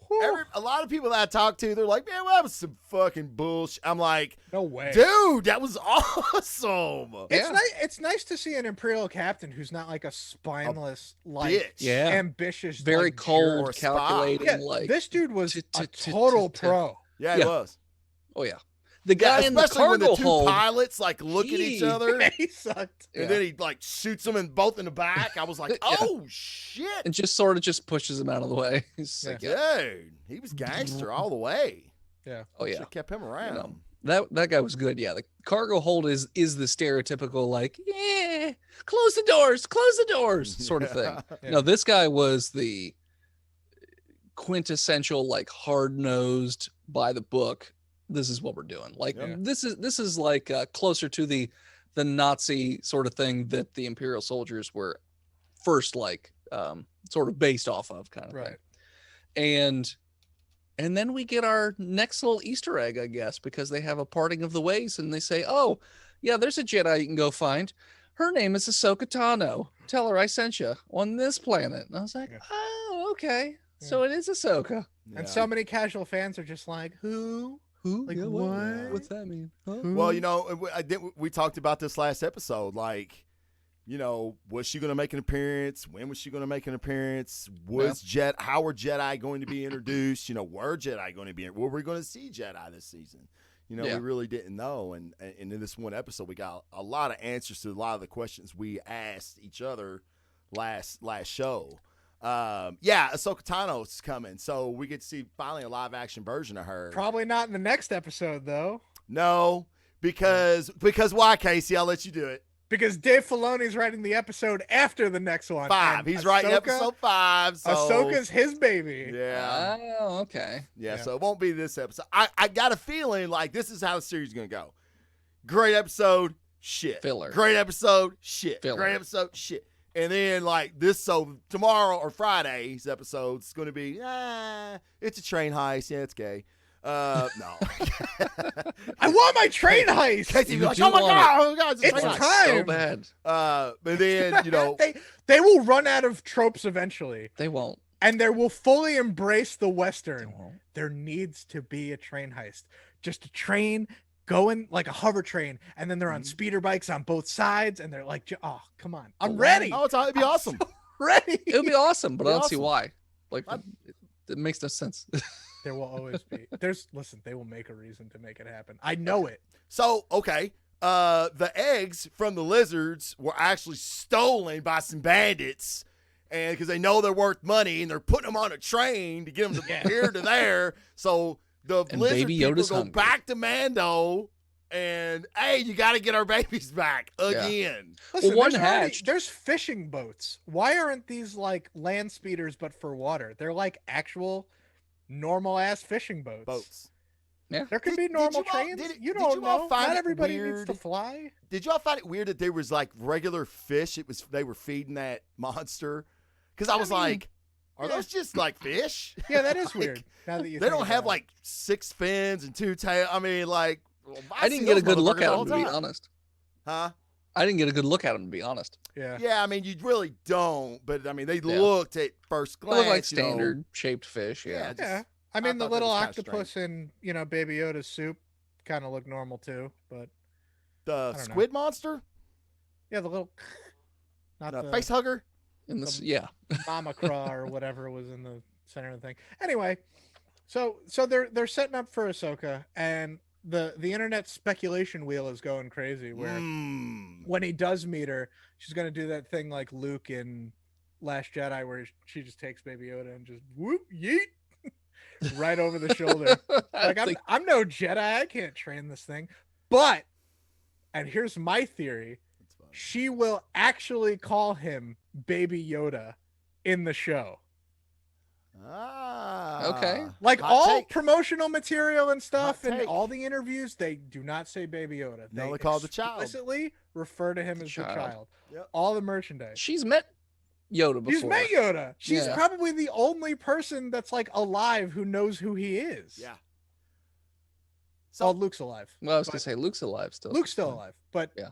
Whew. A lot of people that I talk to, they're like, man, well, that was some fucking bullshit. I'm like, No way. dude, that was awesome. It's Yeah. it's nice to see an Imperial captain who's not like a spineless, like Bitch. Yeah. ambitious, Very like, cold, or a spy. calculating. Yeah, Like this dude was t- a t- t- total t- pro. Yeah, Yeah. it was. oh yeah, the guy in the especially when the cargo two hold. pilots like look at each He- other, He sucked. and Yeah. then he like shoots them in both in the back. I was like, Yeah. oh shit, and just sort of just pushes him out of the way. He's just like, yeah. dude, he was gangster all the way. Oh yeah, Should've kept him around. know. That guy was good. Yeah, the cargo hold is the stereotypical like, yeah, close the doors sort of thing. Yeah. No, this guy was the quintessential like hard-nosed by the book. This is what we're doing. Like Yeah. this is like closer to the Nazi sort of thing that the Imperial soldiers were first like sort of based off of kind of Right. thing. And then we get our next little Easter egg, I guess, because they have a parting of the ways and they say, oh, yeah, there's a Jedi you can go find. Her name is Ahsoka Tano. Tell her I sent you on this planet. And I was like, Yeah. oh, okay. So it is Ahsoka. Yeah. And so many casual fans are just like, who? Who? Like, Yeah, what? What's that mean? Huh? Who? Well, you know, we talked about this last episode. Like, you know, was she going to make an appearance? When was she going to make an appearance? How were Jedi going to be introduced? You know, were Jedi going to be? Were we going to see Jedi this season? You know, Yeah. we really didn't know. And in this one episode, we got a lot of answers to a lot of the questions we asked each other last show. Yeah, Ahsoka Tano's coming, so we get to see finally a live action version of her. Probably not in the next episode, though, No, because why, Casey? I'll let you do it. because Dave Filoni's writing the episode after the next one. 5. and He's writing episode 5. So Ahsoka's his baby. yeah. Oh, okay. Yeah, Yeah. so it won't be this episode. I got a feeling like this is how the series is going to go. Great episode, shit. Filler. Great episode, shit. Filler. Great episode, shit. And then like this, so tomorrow or Friday's episode is going to be, it's a train heist. Yeah, it's gay. No. I want my train heist. Casey be You like, do oh my want God, oh my God, It's train heist. time. So bad. But then, you know, they will run out of tropes eventually, They won't. and they will fully embrace the They Western. won't. There needs to be a train heist. Just a train going like a hover train, and then they're on speeder bikes on both sides, and they're like, oh, come on. I'm ready. oh, it'd be awesome. Ready. It would be awesome, but I Be don't see awesome. why. Like, I'd- it makes no sense. There will always be. Listen, they will make a reason to make it happen. I know it. So, okay. The eggs from the lizards were actually stolen by some bandits, and because they know they're worth money, and they're putting them on a train to get them from here to there. So the And lizard Baby people Yoda's go hungry. back to Mando, and hey, you got to get our babies back again. Listen, one there's already- hatched. there's fishing boats. Why aren't these like land speeders but for water? They're like actual normal ass fishing boats. Yeah. There could Did- be normal did you all- trains. did it- You did don't you all know. find Not it everybody needs weird? to fly. Did y'all find it weird that there was like regular fish? They were feeding that monster, because I was mean, like, are yeah. those just like fish? Yeah, that is Like, weird. Now that you They think don't have about it. like 6 fins and 2 tails. I mean, like, I didn't get a good look at him, to be honest. honest. Huh? I didn't get a good look at him, to be honest. Yeah. Yeah, I mean, you really don't. But I mean, they Yeah. looked at first They glance. look like you know, standard shaped fish. Yeah, Yeah. just- Yeah. I I mean, the thought that little was kinda octopus in, Baby Yoda's soup kind of look normal too. But the don't know. squid monster, yeah, the little, not the the face hugger. In this, yeah. mama craw or whatever was in the center of the thing. Anyway, so they're setting up for Ahsoka, and the internet speculation wheel is going crazy. Where when he does meet her, she's gonna do that thing like Luke in Last Jedi, where she just takes Baby Yoda and just whoop yeet right over the shoulder. Like I'm no Jedi, I can't train this thing. But, and here's my theory: That's fine. she will actually call him Baby Yoda in the show. Okay. Like hot all take. promotional material and stuff Hot and take. all the interviews, they do not say Baby Yoda. No, They they call it the child. explicitly refer to him as the child. Yep. All the merchandise. She's met Yoda before. She's met Yoda. She's Yeah. probably the only person that's like alive who knows who he is. Yeah. So Luke's alive. Well, I was going to say Luke's alive still. Luke's still alive, but Yeah.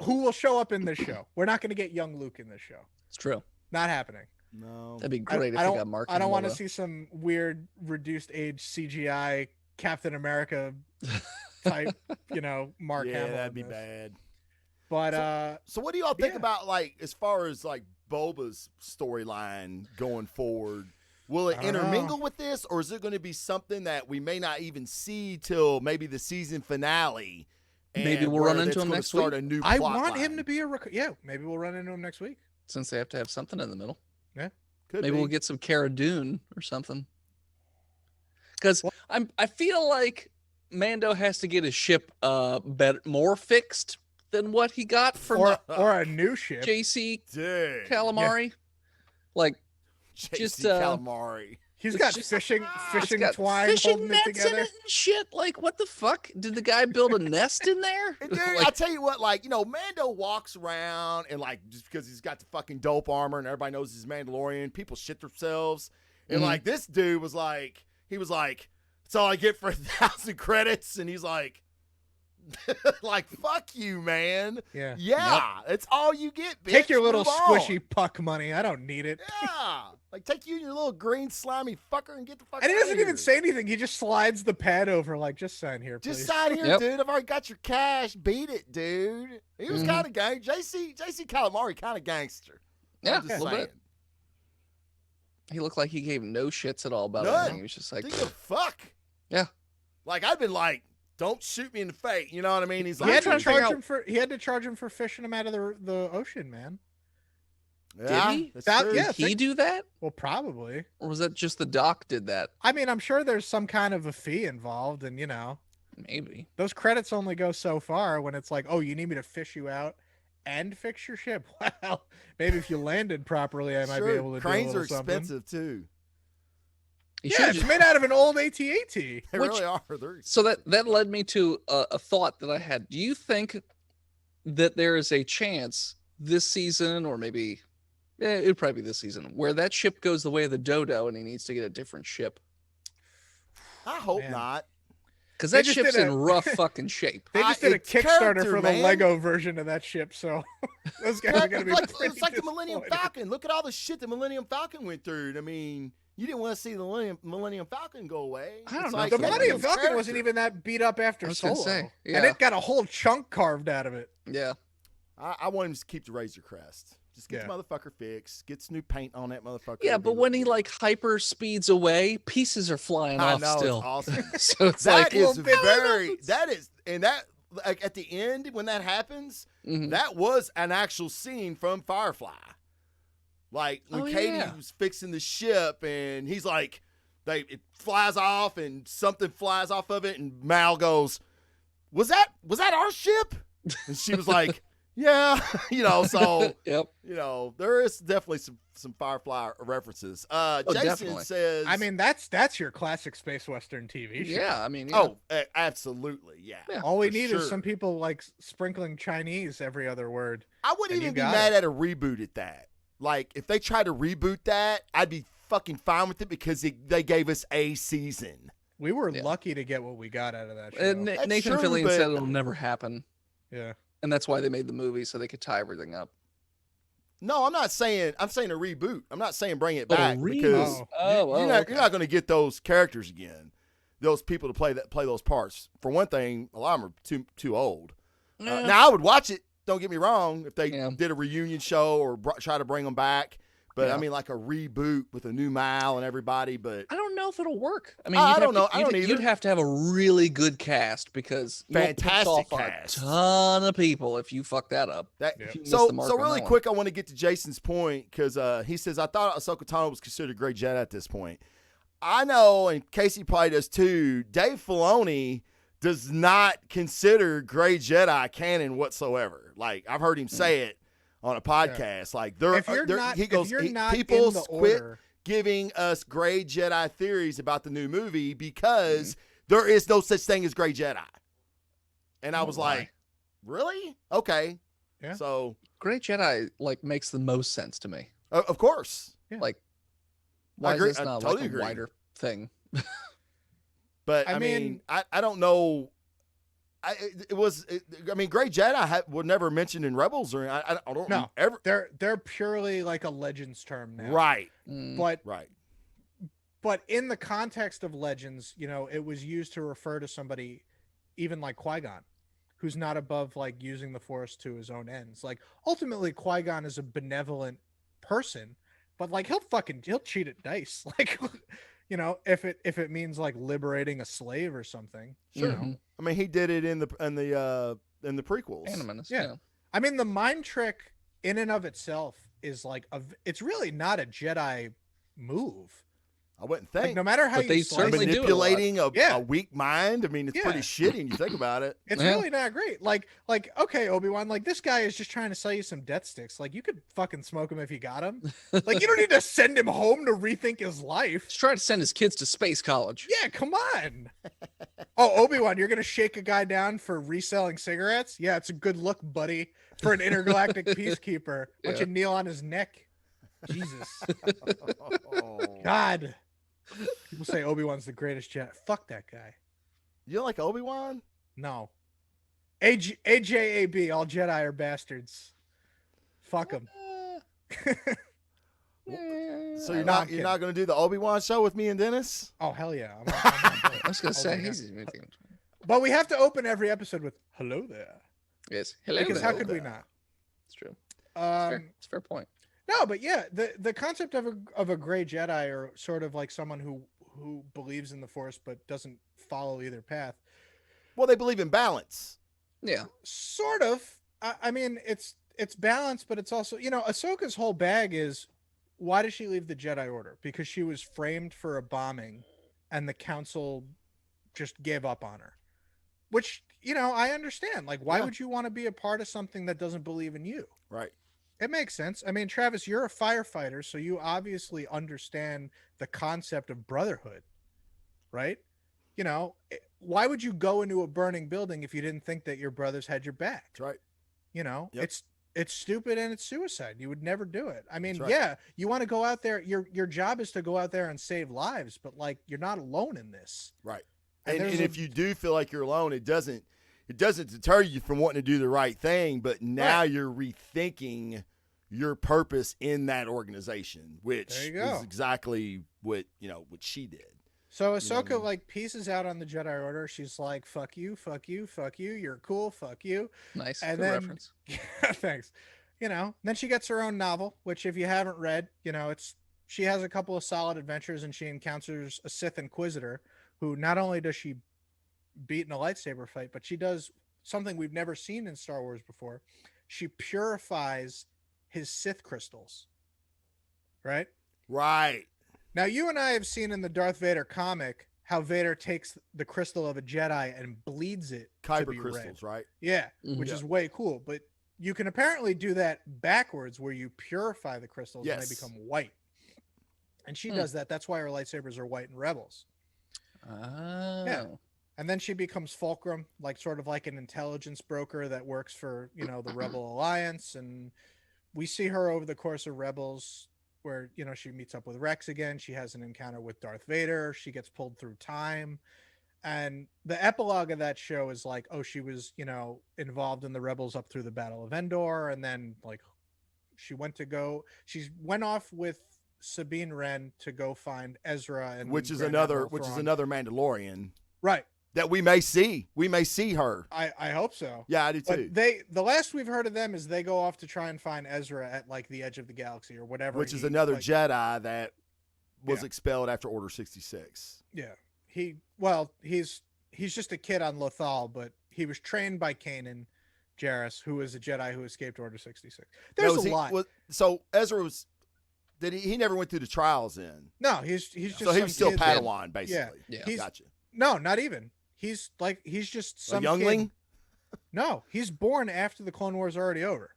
who will show up in this show? We're not going to get young Luke in this show. It's true. Not happening. No. That'd be great if I they don't, got Mark. I don't want to Hamill, see some weird reduced age CGI Captain America type, Mark Yeah, Hamill. that'd be in this. bad. But So what do y'all think yeah. about, like, as far as like Boba's storyline going forward? Will it I don't know. intermingle with this, or is it going to be something that we may not even see till maybe the season finale? Maybe and we'll where run into it's him gonna next start week. A new I plot want him line. to be yeah, maybe we'll run into him next week. since they have to have something in the middle. Could Maybe be. we'll get some Cara Dune or something. Because Well- I feel like Mando has to get his ship more fixed than what he got from Or a new ship. JC Dang. Calamari. Like JC just, Calamari. He's it's got just- fishing it's got twine fishing holding it nets in together. it and shit. Like what the fuck? Did the guy build a nest in there? And dude, Like, I tell you what, like, Mando walks around and, like, just because he's got the fucking dope armor and everybody knows he's Mandalorian, people shit themselves. And, Mhm. like, this dude was like, that's all I get for 1,000 credits. And he's like, like, fuck you, man. Yeah. Yeah, it's all you get, bitch. Take your little Move on. squishy puck money. I don't need it. Yeah. Like, take you and your little green slimy fucker and get the fuck And he outta doesn't here. even say anything. He just slides the pad over, like, just sign here, please. Just sign here, Yep. dude. I've already got your cash. Beat it, dude. He was Mhm. kind of gang. JC Calamari kind of gangster. Yeah, I'm just a little saying. bit. He looked like he gave no shits at all about None. anything. He was just like, Didn't give a fuck. Yeah. Like, I've been like, don't shoot me in the face. You know what I mean? He's He like, had, trying to to figure charge out- him for fishing him out of the ocean, man. yeah, he? that's That- true. yeah. did he do that? Well, probably. Or was that just the doc did that? I mean, I'm sure there's some kind of a fee involved, and Maybe. those credits only go so far when it's like, oh, you need me to fish you out and fix your ship. Well, maybe if you landed properly, I might be Sure, able to cranes do a are little something. expensive too. He Yeah, should've it's just- made out of an old AT-AT. They Which- really are. They're So that led me to a thought that I had. Do you think that there is a chance this season, or maybe it'd probably be this season, where that ship goes the way of the dodo and he needs to get a different ship? I hope Man. not. Because They that just ship's did in a- rough fucking shape. They just did a It's Kickstarter character, for the man. Lego version of that ship, so those guys are going to be pretty It's like the Millennium disappointed. Falcon. Look at all the shit the Millennium Falcon went through. I mean, you didn't want to see the Millennium Falcon go away. I don't It's know. like The Yeah, Millennium it's Falcon wasn't character. even that beat up after I was gonna Solo, say, and yeah. it got a whole chunk carved out of it. Yeah. I want him to keep the Razor Crest. Just get Yeah. the motherfucker fixed. Get some new paint on that motherfucker. Yeah, It'll but be when he good. like hyper speeds away, pieces are flying I off know, still. it's awesome. So it's That like, is well, very. That is, and that like at the end when that happens, mhm. that was an actual scene from Firefly. Like when Oh, Katie yeah. was fixing the ship, and he's like, it flies off, and something flies off of it, and Mal goes, "Was that our ship?" And she was like, "Yeah," So Yep. there is definitely some Firefly references. Jason definitely. says, I mean, that's your classic space western TV show. Yeah, I mean, yeah. "Oh, absolutely, yeah." Yeah. All we for need sure. is some people like sprinkling Chinese every other word. I wouldn't And you even be got mad at a reboot at that. Like, if they tried to reboot that, I'd be fucking fine with it because they gave us a season. We were Yeah. lucky to get what we got out of that show. And That's Nathan true, Fillion but- said it'll never happen, yeah. and that's why they made the movie so they could tie everything up. No, I'm not saying. I'm saying a reboot. I'm not saying bring it Oh, back reboot. because Oh. you're not going to get those characters again. Those people to play those parts. For one thing, a lot of them are too old. Yeah. Now I would watch it. Don't get me wrong. If they Yeah. did a reunion show or try to bring them back, but Yeah. I mean like a reboot with a new Mal and everybody. But I don't know if it'll work. I mean, I you'd don't have know. to- I don't you'd either. have to have a really good cast because you'll piss Fantastic off cast. a ton of people if you fuck that up. that Yeah. You missed so the mark so on really that one. quick, I want to get to Jason's point because he says I thought Ahsoka Tano was considered a great Jedi at this point. I know, and Casey probably does too. Dave Filoni does not consider Grey Jedi canon whatsoever. Like I've heard him say it on a podcast. Like If you're not, he goes, if you're not people in the quit order, giving us gray Jedi theories about the new movie because there is no such thing as gray Jedi. And I was like, really? Okay. Yeah. So Great Jedi like makes the most sense to me. of course. Yeah. Like, why agree. is this I not totally like a agree. wider thing? But I I mean, mean- I don't know. Gray Jedi were never mentioned in Rebels, or I don't No. ever. They're purely like a Legends term now. Right, But right. but in the context of Legends, you know, it was used to refer to somebody even like Qui-Gon, who's not above like using the Force to his own ends. Like ultimately Qui-Gon is a benevolent person, but like he'll cheat at dice. Like you know, if it means like liberating a slave or something. Sure. You know? I mean, he did it in the prequels. Animus, Yeah. yeah. I mean, the mind trick in and of itself is like it's really not a Jedi move. I wouldn't Like think. no matter how But you they slice certainly it, do it a lot. Manipulating a Yeah. weak mind. I mean, it's Yeah. pretty shitty when you think about it. it's Yeah. really not great. Like okay, Obi-Wan, like this guy is just trying to sell you some death sticks. Like you could fucking smoke him if you got him. Like you don't need to send him home to rethink his life. He's trying to send his kids to space college. Yeah, come on. Oh, Obi-Wan, you're gonna shake a guy down for reselling cigarettes? Yeah, it's a good look, buddy, for an intergalactic peacekeeper. Why don't Yeah. you kneel on his neck? Jesus. Oh. God. People say Obi-Wan's the greatest Jedi. Fuck that guy. You don't like Obi-Wan? No. AJAB, all Jedi are bastards. Fuck them. So you're No, I'm not kidding. going to do the Obi-Wan show with me and Dennis? Oh, hell yeah. I'm on board. I was gonna say my he's But we have to open every episode with hello there. yes. Hello, Because there. how could we not? It's true. It's Um, a fair point. no, but yeah, the concept of a gray Jedi, or sort of like someone who believes in the Force but doesn't follow either path, Well, they believe in balance. Yeah. sort of. I mean, it's balanced, but it's also, you know, Ahsoka's whole bag is, why does she leave the Jedi Order? Because she was framed for a bombing, and the Council just gave up on her. Which, you know, I understand. Like, why Yeah. would you want to be a part of something that doesn't believe in you? Right. It makes sense. I mean, Travis, you're a firefighter, so you obviously understand the concept of brotherhood, right? You know, why would you go into a burning building if you didn't think that your brothers had your back? That's right. You know, Yep. it's stupid and it's suicide. You would never do it. I mean, That's right. yeah, you want to go out there. Your job is to go out there and save lives, but like you're not alone in this. Right. And And, there's and a- if you do feel like you're alone, it doesn't deter you from wanting to do the right thing, but now Right. you're rethinking your purpose in that organization, which There you go. is exactly what she did. So know Ahsoka what I mean? like pieces out on the Jedi Order. She's like, "Fuck you, fuck you, fuck you. You're cool, fuck you." Nice. And Good then- reference. Thanks. You know, then she gets her own novel, which if you haven't read, you know, she has a couple of solid adventures, and she encounters a Sith Inquisitor who not only does she beat in a lightsaber fight, but she does something we've never seen in Star Wars before. She purifies his Sith crystals. Right? Right. Now, you and I have seen in the Darth Vader comic how Vader takes the crystal of a Jedi and bleeds it to Kyber be red. crystals, right? Yeah, Mhm. which Yeah. is way cool. But you can apparently do that backwards, where you purify the crystals and Yes. they become white. And she Hmm. does that. That's why her lightsabers are white in Rebels. Oh. And then she becomes Fulcrum, like sort of like an intelligence broker that works for, you know, the Rebel Alliance. And we see her over the course of Rebels where, you know, she meets up with Rex again. She has an encounter with Darth Vader. She gets pulled through time. And the epilogue of that show is like, oh, she was, you know, involved in the Rebels up through the Battle of Endor. And then like she went off with Sabine Wren to go find Ezra, and Which is Grand another Admiral Thrawn. Mandalorian Right. that we may see. We may see her. I hope so. Yeah, I do too. But the last we've heard of them is they go off to try and find Ezra at like the edge of the galaxy or whatever. Which is another like, Jedi that was Yeah. expelled after Order 66. Yeah. He's just a kid on Lothal, but he was trained by Kanan Jarrus, who is a Jedi who escaped Order 66. There's a lot. So Ezra was. Did he never went through the trials then? No, he's just So he was still kid. Padawan, basically. Yeah. He's- Gotcha. No, not even. He's just some A youngling? kid. No, he's born after the Clone Wars are already over.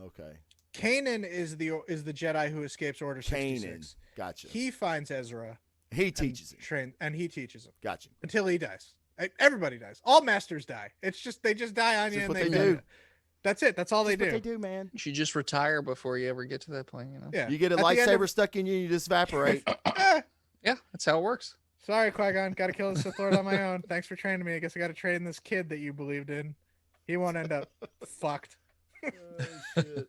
Okay. Kanan is the Jedi who escapes Order Kanan. 66. Gotcha. He finds Ezra. He teaches him. And he teaches him. Gotcha. Until he dies. Everybody dies. All masters die. It's just they just die on you, and what they do. do. That's it. That's all they do. What they do, man. You should just retire before you ever get to that point, you know? Yeah. You get a lightsaber stuck in you, you just evaporate. Yeah, that's how it works. Sorry, Qui-Gon. Got to kill the Sith Lord on my own. Thanks for training me. I guess I got to train this kid that you believed in. He won't end up fucked. Oh, shit.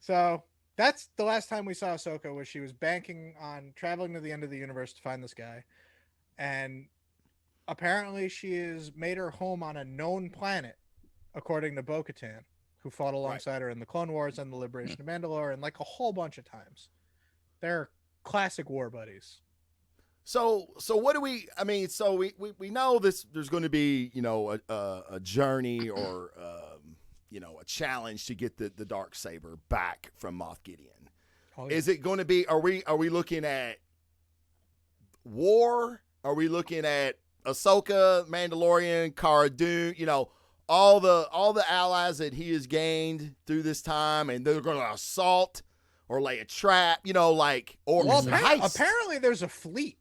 So that's the last time we saw Ahsoka, was she was banking on traveling to the end of the universe to find this guy. And apparently she has made her home on a known planet, according to Bo-Katan, who fought alongside her in the Clone Wars and the Liberation of Mandalore, and like a whole bunch of times. They're classic war buddies. So what do we? I mean, so we know this. There's going to be, you know, a journey or you know, a challenge to get the Darksaber back from Moff Gideon. Oh, yeah. Is it going to be? Are we looking at war? Are we looking at Ahsoka, Mandalorian, Cara Dune? You know, all the allies that he has gained through this time, and they're going to assault or lay a trap. You know, like or apparently there's a fleet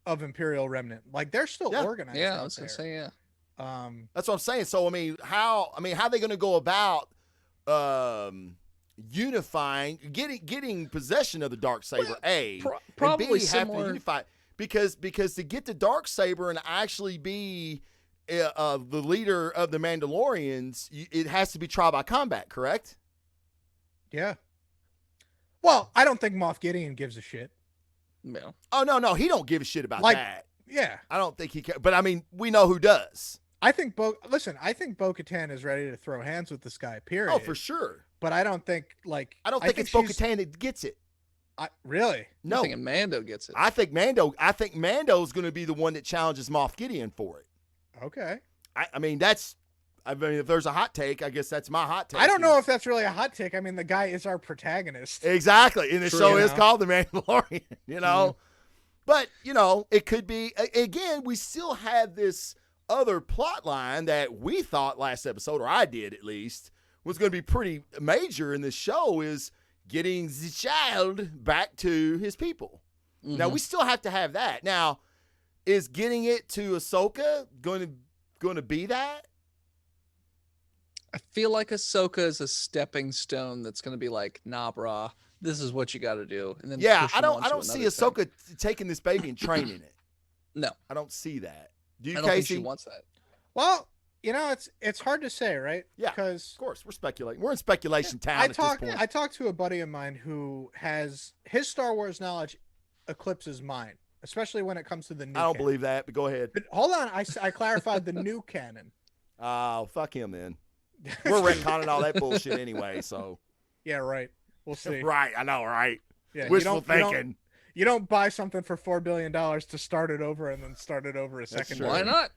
of Imperial Remnant. Like they're still organized. Yeah, I was gonna say That's what I'm saying. So how are they going to go about unifying, getting possession of the Darksaber? Well, probably similar. Have to unify because to get the Darksaber and actually be the leader of the Mandalorians, it has to be trial by combat, correct? Yeah. Well, I don't think Moff Gideon gives a shit. No. Oh no, he don't give a shit about that. Yeah. I don't think he can. But I mean, we know who does. I think Bo-Katan is ready to throw hands with this guy, period. Oh, for sure. But I don't think it's Bo-Katan that gets it. Really? No. I think Mando gets it. I think Mando's going to be the one that challenges Moff Gideon for it. Okay. I mean, if there's a hot take, I guess that's my hot take. I don't know if that's really a hot take. I mean, the guy is our protagonist. Exactly. And the show is called The Mandalorian, you know? Mm-hmm. But, you know, it could be, again, we still have this other plot line that we thought last episode, or I did at least, was going to be pretty major in this show, is getting the child back to his people. Mm-hmm. Now, we still have to have that. Now, is getting it to Ahsoka going to be that? I feel like Ahsoka is a stepping stone that's going to be like, nah, brah, this is what you got to do. And then I don't see Ahsoka taking this baby and training it. No, I don't see that. Do you, I don't Casey? think she wants that. Well, you know, it's hard to say, right? Yeah, because of course we're speculating. We're in speculation town at this point. I talked to a buddy of mine who has his Star Wars knowledge eclipses mine, especially when it comes to the new. I don't canon. believe that, but go ahead. But hold on, I clarified the new canon. Oh, fuck him then. We're retconning all that bullshit anyway, so. Yeah, right. We'll see. Right, I know, right? Yeah, wishful thinking. You don't buy something for $4 billion to start it over and then start it over a second time. Why not?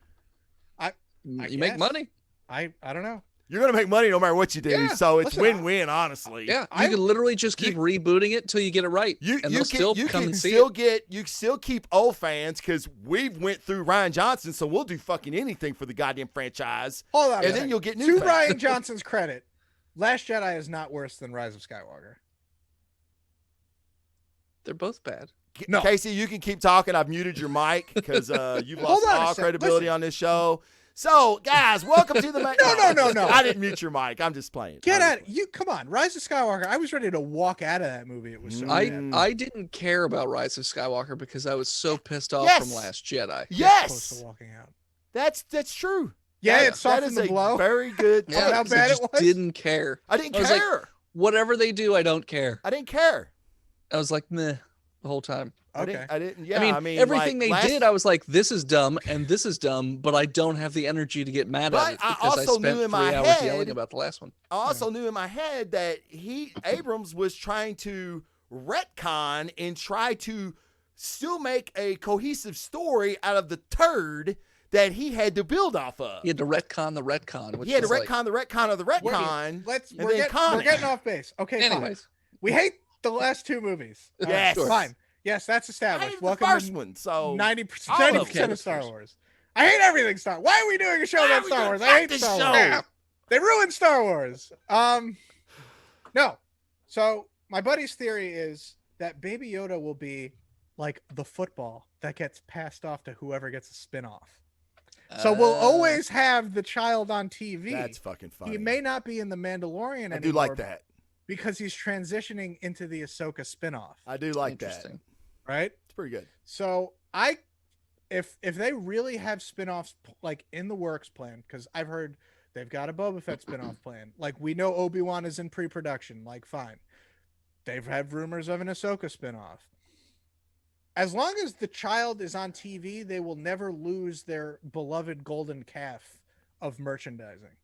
You make money. I don't know. You're gonna make money no matter what you do, Yeah, so it's win-win, honestly. Yeah, you can literally just keep rebooting it till you get it right, and they'll still come and see it. You still keep old fans because we've went through Ryan Johnson, so we'll do fucking anything for the goddamn franchise. Hold on, and then you'll get new fans. Ryan Johnson's credit, Last Jedi is not worse than Rise of Skywalker. They're both bad. No. Casey, you can keep talking. I've muted your mic because you've lost all credibility on this show. So, guys, welcome to the No. I didn't mute your mic. I'm just playing. Get out. You come on. Rise of Skywalker. I was ready to walk out of that movie. It was so bad. I didn't care about Rise of Skywalker because I was so pissed off from Last Jedi. Yes. Close to walking out. That's true. Yeah, it softened the blow. Very good. Yeah, how bad it was. Didn't care. I didn't care. Like, whatever they do, I don't care. I didn't care. I was like, meh, the whole time. Okay. I didn't. Yeah. I mean everything they did, I was like, this is dumb and this is dumb, but I don't have the energy to get mad at it because I spent 3 hours yelling about the last one. I also knew in my head that Abrams was trying to retcon and try to still make a cohesive story out of the turd that he had to build off of. He had to retcon the retcon. Which he had to retcon the retcon of the retcon. We're getting off base. Okay, anyways. Fine. We hate the last 2 movies. Yes. Sure. Fine. Yes, that's established. I hate the first one, so 90% of Star Wars. I hate everything Star. Why are we doing a show about Star Wars? I hate Star Wars. They ruined Star Wars. No. So my buddy's theory is that Baby Yoda will be like the football that gets passed off to whoever gets a spin-off. So we'll always have the child on TV. That's fucking funny. He may not be in the Mandalorian anymore. I do like that. Because he's transitioning into the Ahsoka spinoff. I do like that. Right? It's pretty good. So if they really have spinoffs like in the works plan, because I've heard they've got a Boba Fett spinoff plan. Like we know Obi-Wan is in pre-production. Like fine. They've had rumors of an Ahsoka spinoff. As long as the child is on TV, they will never lose their beloved golden calf of merchandising.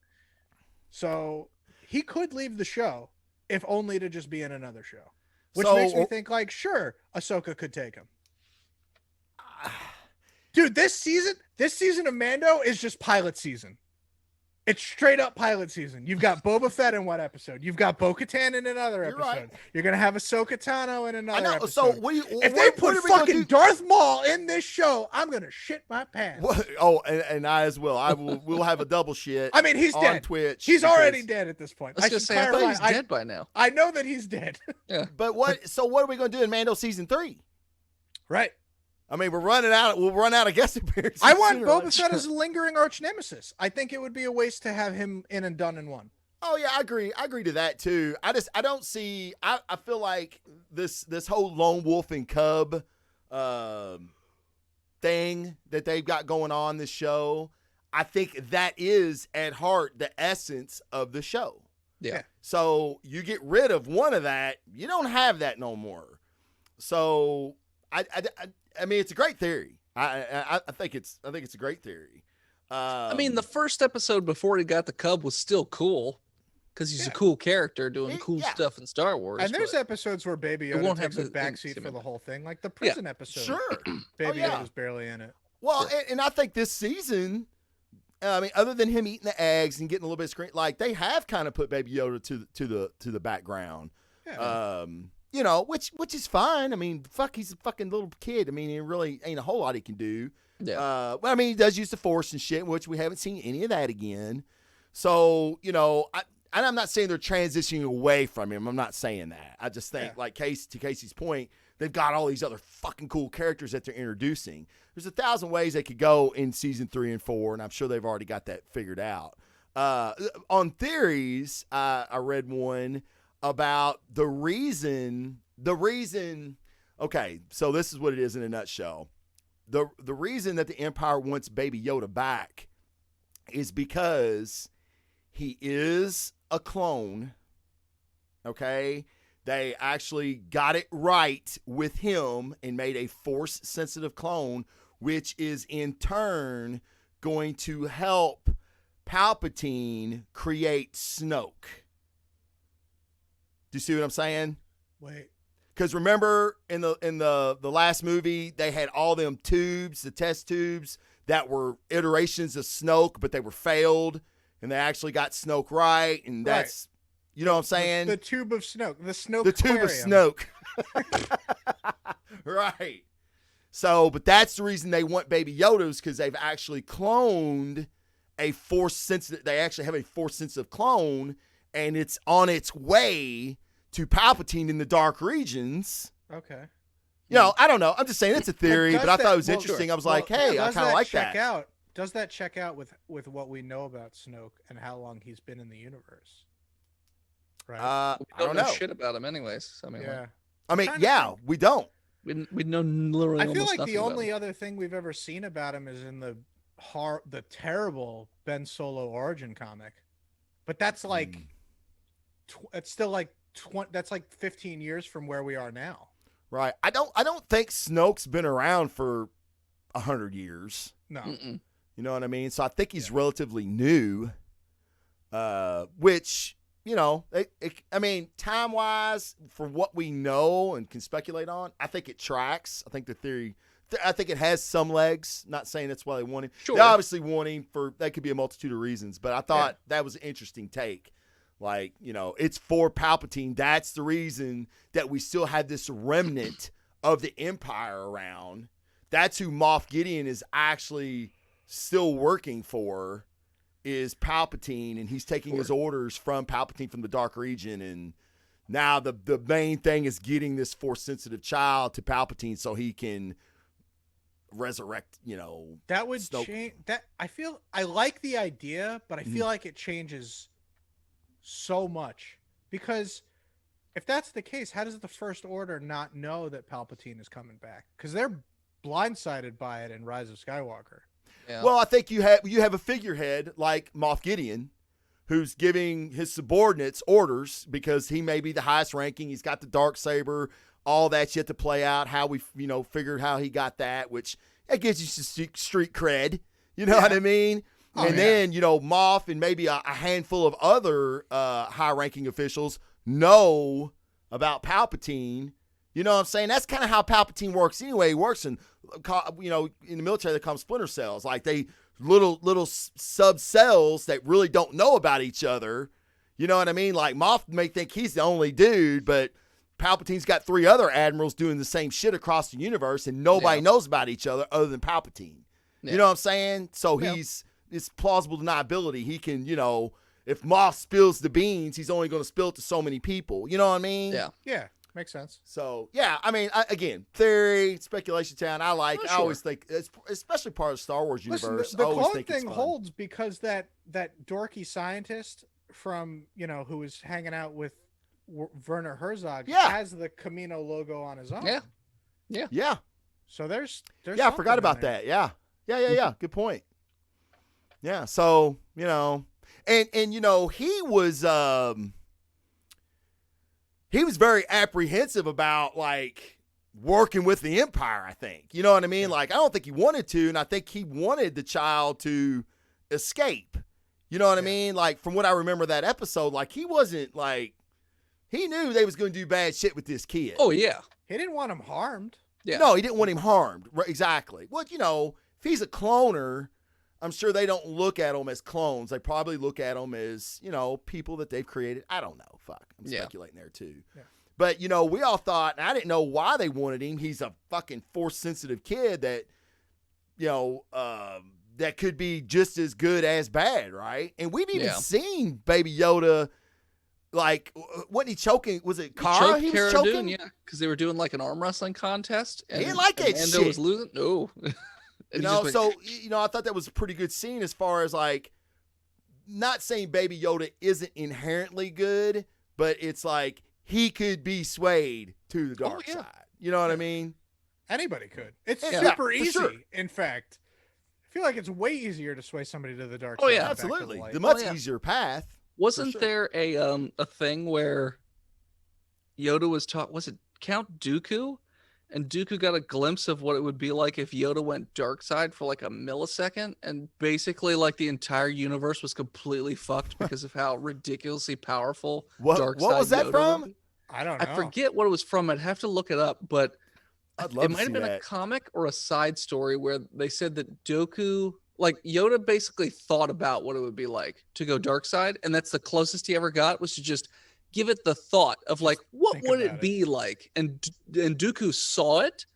So he could leave the show, if only to just be in another show. Which makes me think, like, sure, Ahsoka could take him. Dude, this season of Mando is just pilot season. It's straight up pilot season. You've got Boba Fett in one episode. You've got Bo-Katan in another episode. Right. You're going to have Ahsoka Tano in another episode. So if they put fucking Darth Maul in this show, I'm going to shit my pants. What? Oh, and I as well. We'll have a double shit. I mean, he's on dead. Twitch. He's already dead at this point. I was going to say, I thought he's dead by now. I know that he's dead. Yeah. But what? So what are we going to do in Mando season 3? Right. I mean, we'll run out of guest appearances. I want Boba Fett as a lingering arch nemesis. I think it would be a waste to have him in and done in one. Oh yeah, I agree. I agree to that too. I don't see. I feel like this whole lone wolf and cub thing that they've got going on this show. I think that is at heart the essence of the show. Yeah. So you get rid of one of that, you don't have that no more. So I mean, it's a great theory. I think it's a great theory. I mean, the first episode before he got the cub was still cool because he's a cool character doing cool stuff in Star Wars. And there's episodes where Baby Yoda takes a backseat for the whole thing, like the prison episode. Sure, Baby Yoda's barely in it. Well, and I think this season, I mean, other than him eating the eggs and getting a little bit of screen, like they have kind of put Baby Yoda to the background. Yeah. You know, which is fine. I mean, he's a fucking little kid. I mean, he really ain't a whole lot he can do. Yeah. But I mean, he does use the Force and shit, which we haven't seen any of that again. So, you know, I'm not saying they're transitioning away from him. I'm not saying that. I just think, like to Casey's point, they've got all these other fucking cool characters that they're introducing. There's 1,000 ways they could go in season 3 and 4, and I'm sure they've already got that figured out. On theories, I read one about the reason. Okay, so this is what it is in a nutshell. The reason that the Empire wants Baby Yoda back is because he is a clone. Okay, they actually got it right with him and made a Force sensitive clone, which is in turn going to help Palpatine create Snoke. Do you see what I'm saying? Wait. Because remember in the last movie, they had all them tubes, the test tubes that were iterations of Snoke, but they were failed, and they actually got Snoke right, and that's, you know what I'm saying? The tube of Snoke, the Snoke. The tube of Snoke. Right. So, but that's the reason they want Baby Yodas, because they've actually cloned a Force sensitive. They actually have a Force sensitive clone, and it's on its way to Palpatine in the dark regions. Okay. You know, I don't know. I'm just saying it's a theory, but I thought it was interesting. I was like, hey, I kind of like that. Does that check out with what we know about Snoke and how long he's been in the universe? Right. I don't know shit about him anyways. I mean, we don't. We know literally. I feel like the only other thing we've ever seen about him is in the terrible Ben Solo origin comic, but that's like, it's still like that's like 15 years from where we are now. Right. I don't think Snoke's been around for 100 years. No. Mm-mm. You know what I mean? So I think he's relatively new, which, you know, I mean, time-wise, for what we know and can speculate on, I think it tracks. I think the theory, I think it has some legs. Not saying that's why they want him. Sure. They obviously want him that could be a multitude of reasons, but I thought that was an interesting take. Like, you know, it's for Palpatine. That's the reason that we still have this remnant of the Empire around. That's who Moff Gideon is actually still working for, is Palpatine, and he's taking his orders from Palpatine from the Dark Region, and Now the main thing is getting this force sensitive child to Palpatine so he can resurrect, That would Snoke. change. That I like the idea, but I feel like it changes so much because if that's the case, how does the First Order not know that Palpatine is coming back? Because they're blindsided by it in Rise of Skywalker. Yeah. Well, I think you have a figurehead like Moff Gideon, who's giving his subordinates orders because he may be the highest ranking. He's got the Darksaber, all that's yet to play out. How we, figured how he got that, which that gives you some street cred. You know what I mean? Oh, and then, Moff and maybe a handful of other high-ranking officials know about Palpatine. You know what I'm saying? That's kind of how Palpatine works anyway. He works in, in the military, they call them splinter cells. Like they little sub cells that really don't know about each other. You know what I mean? Like Moff may think he's the only dude, but Palpatine's got 3 other admirals doing the same shit across the universe, and nobody knows about each other other than Palpatine. Yeah. You know what I'm saying? So it's plausible deniability. He can, if Moff spills the beans, he's only going to spill it to so many people. You know what I mean? Yeah. Yeah, makes sense. So, yeah, I mean, again, theory, speculation town, I always think, especially part of the Star Wars universe. Listen, the I always clone think it's thing fun. holds because that dorky scientist from, who was hanging out with Werner Herzog has the Camino logo on his own. Yeah. So there's I forgot about that. Yeah. Good point. Yeah. So, and he was very apprehensive about like working with the Empire, I think. You know what I mean? Like, I don't think he wanted to, and I think he wanted the child to escape. You know what I mean? Like, from what I remember that episode, like, he wasn't like, he knew they was going to do bad shit with this kid. Oh, yeah. He didn't want him harmed. Yeah. No, he didn't want him harmed. Right, exactly. Well, if he's a cloner, I'm sure they don't look at them as clones. They probably look at them as, people that they've created. I don't know. Fuck. I'm speculating there too. Yeah. But, we all thought, and I didn't know why they wanted him. He's a fucking force-sensitive kid that, that could be just as good as bad, right? And we've even seen Baby Yoda, like, wasn't he choking? Was it Cara he was choking? Dune, yeah, because they were doing like an arm wrestling contest. And, he didn't like that Mando shit. Was losing. No. I thought that was a pretty good scene as far as like, not saying Baby Yoda isn't inherently good, but it's like he could be swayed to the dark side. You know what I mean? Anybody could. It's super easy. Sure. In fact, I feel like it's way easier to sway somebody to the dark side. side. Oh yeah, absolutely. The much easier path. Wasn't there a thing where Yoda was taught? Was it Count Dooku? And Dooku got a glimpse of what it would be like if Yoda went dark side for like a millisecond, and basically like the entire universe was completely fucked because of how ridiculously powerful dark side. What was that Yoda from? was. I don't know. I forget what it was from. I'd have to look it up, but it might have been a comic or a side story where they said that Dooku, like Yoda, basically thought about what it would be like to go dark side, and that's the closest he ever got, was to just give it the thought of like, what would it be like? And Dooku saw it,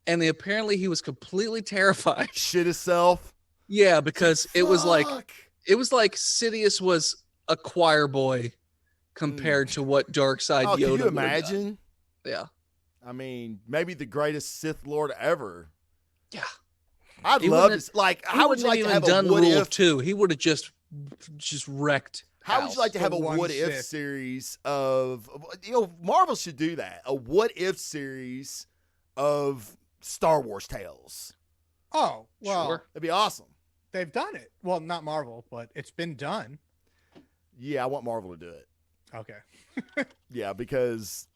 and apparently he was completely terrified. Shit himself. Yeah, because it was like Sidious was a choir boy compared to what dark side Yoda. Can you imagine? Yeah. I mean, maybe the greatest Sith Lord ever. Yeah. I'd love this. Like, how would you like to have a what if? Too. He would have just wrecked. How would you like to have a what if series of, Marvel should do that. A what if series of Star Wars tales. Oh, well. Sure. That'd be awesome. They've done it. Well, not Marvel, but it's been done. Yeah, I want Marvel to do it. Okay. Yeah, because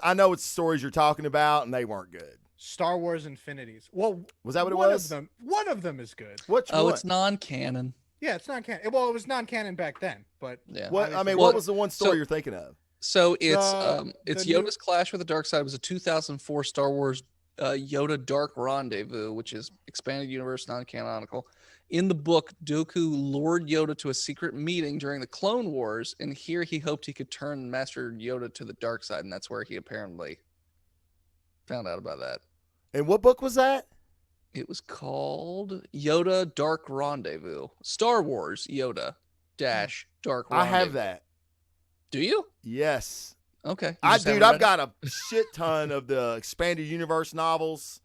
I know it's stories you're talking about, and they weren't good. Star Wars Infinities. Well, was that what it was? One of them is good. Which one? It's non-canon. Yeah, it's non-canon. Well, it was non-canon back then, but yeah. What was the one story you're thinking of? So it's Yoda's Clash with the Dark Side. It was a 2004 Star Wars Yoda Dark Rendezvous, which is expanded universe, non-canonical. In the book, Dooku lured Yoda to a secret meeting during the Clone Wars, and here he hoped he could turn Master Yoda to the dark side, and that's where he apparently found out about that. And what book was that? It was called Yoda Dark Rendezvous. Star Wars Yoda Dark Rendezvous. I have that. Do you? Yes. Okay. You just haven't I've read it? got a shit ton of the expanded universe novels.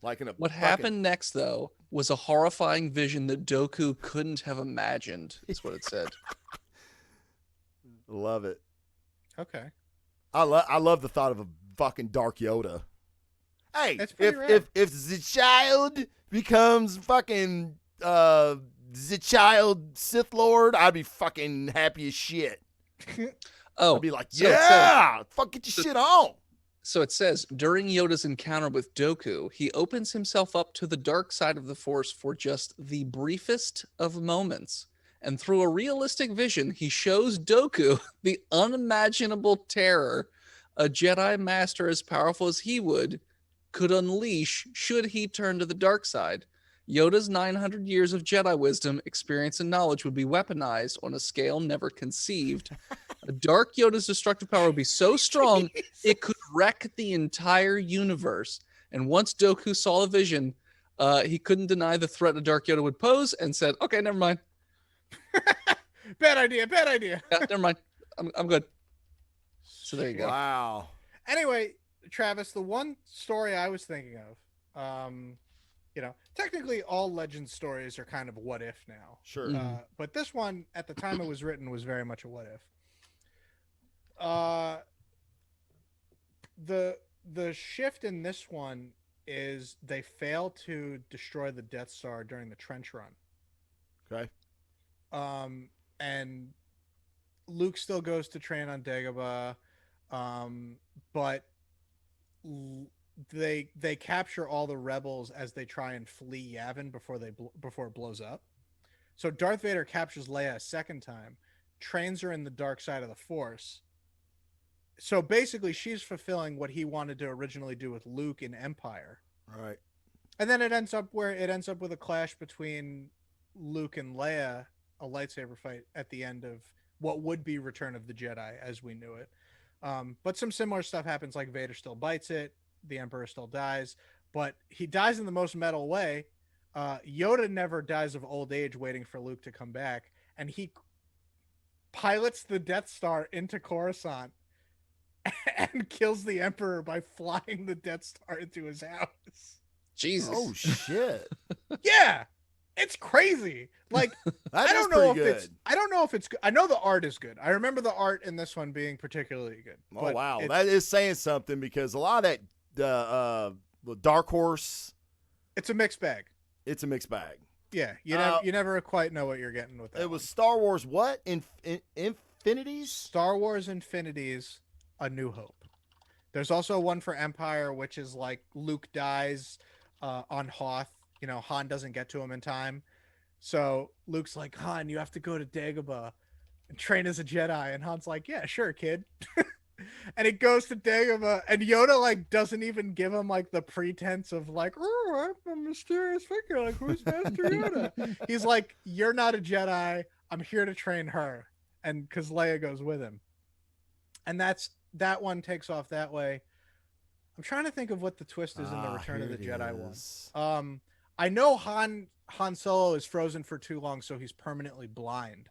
Like in a What happened next, though, was a horrifying vision that Doku couldn't have imagined, is what it said. Love it. Okay. I love the thought of a fucking Dark Yoda. Hey, That's pretty rad. if the child becomes fucking the child Sith Lord, I'd be fucking happy as shit. Oh, I'd be like, so yeah, fuck, get your shit on. So it says, during Yoda's encounter with Dooku, he opens himself up to the dark side of the Force for just the briefest of moments. And through a realistic vision, he shows Dooku the unimaginable terror a Jedi Master as powerful as he could unleash should he turn to the dark side. Yoda's 900 years of Jedi wisdom, experience, and knowledge would be weaponized on a scale never conceived. A Dark Yoda's destructive power would be so strong it could wreck the entire universe. And once Dooku saw the vision, he couldn't deny the threat a Dark Yoda would pose and said, "Okay, never mind. Bad idea. Bad idea. Yeah, never mind. I'm good." So there you go. Wow. Anyway, Travis, the one story I was thinking of, technically all legend stories are kind of what if now. Sure. Mhm. But this one, at the time it was written, was very much a what if. The shift in this one is they fail to destroy the Death Star during the trench run. Okay. And Luke still goes to train on Dagobah, but they capture all the rebels as they try and flee Yavin before it blows up. So Darth Vader captures Leia a second time, trains her in the dark side of the Force. So basically, she's fulfilling what he wanted to originally do with Luke in Empire. Right. And then it ends up with a clash between Luke and Leia, a lightsaber fight at the end of what would be Return of the Jedi as we knew it. But some similar stuff happens, like Vader still bites it, the Emperor still dies, but he dies in the most metal way. Yoda never dies of old age waiting for Luke to come back, and he pilots the Death Star into Coruscant and kills the Emperor by flying the Death Star into his house. Jesus. Oh shit. Yeah, it's crazy. Like I don't know if it's good. I know the art is good. I remember the art in this one being particularly good. Oh wow, that is saying something, because a lot of that Dark Horse, it's a mixed bag. it's a mixed bag. Yeah, you never quite know what you're getting with that. It was Star Wars what? Infinities? Star Wars Infinities, A New Hope. There's also one for Empire, which is like Luke dies on Hoth. Han doesn't get to him in time. So Luke's like, Han, you have to go to Dagobah and train as a Jedi. And Han's like, yeah, sure, kid. And he goes to Dagobah, and Yoda like doesn't even give him like the pretense of like, oh, I'm a mysterious figure. Like, who's Master Yoda? He's like, you're not a Jedi. I'm here to train her. And because Leia goes with him. And that one takes off that way. I'm trying to think of what the twist is in the Return of the Jedi one. I know Han Solo is frozen for too long, so he's permanently blind.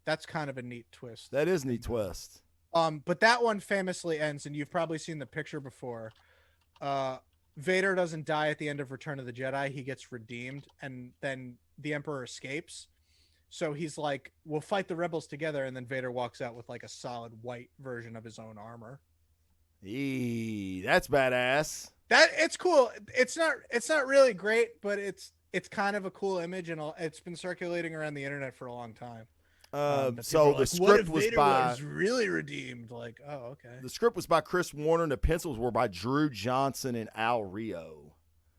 That's kind of a neat twist. That is a neat twist. But that one famously ends, and you've probably seen the picture before. Vader doesn't die at the end of Return of the Jedi. He gets redeemed, and then the Emperor escapes. So he's like, we'll fight the rebels together, and then Vader walks out with like a solid white version of his own armor. That's badass. It's cool. It's not really great, but it's kind of a cool image, and it's been circulating around the internet for a long time. So the script was by really redeemed. Like, oh, okay. The script was by Chris Warner, and the pencils were by Drew Johnson and Al Rio.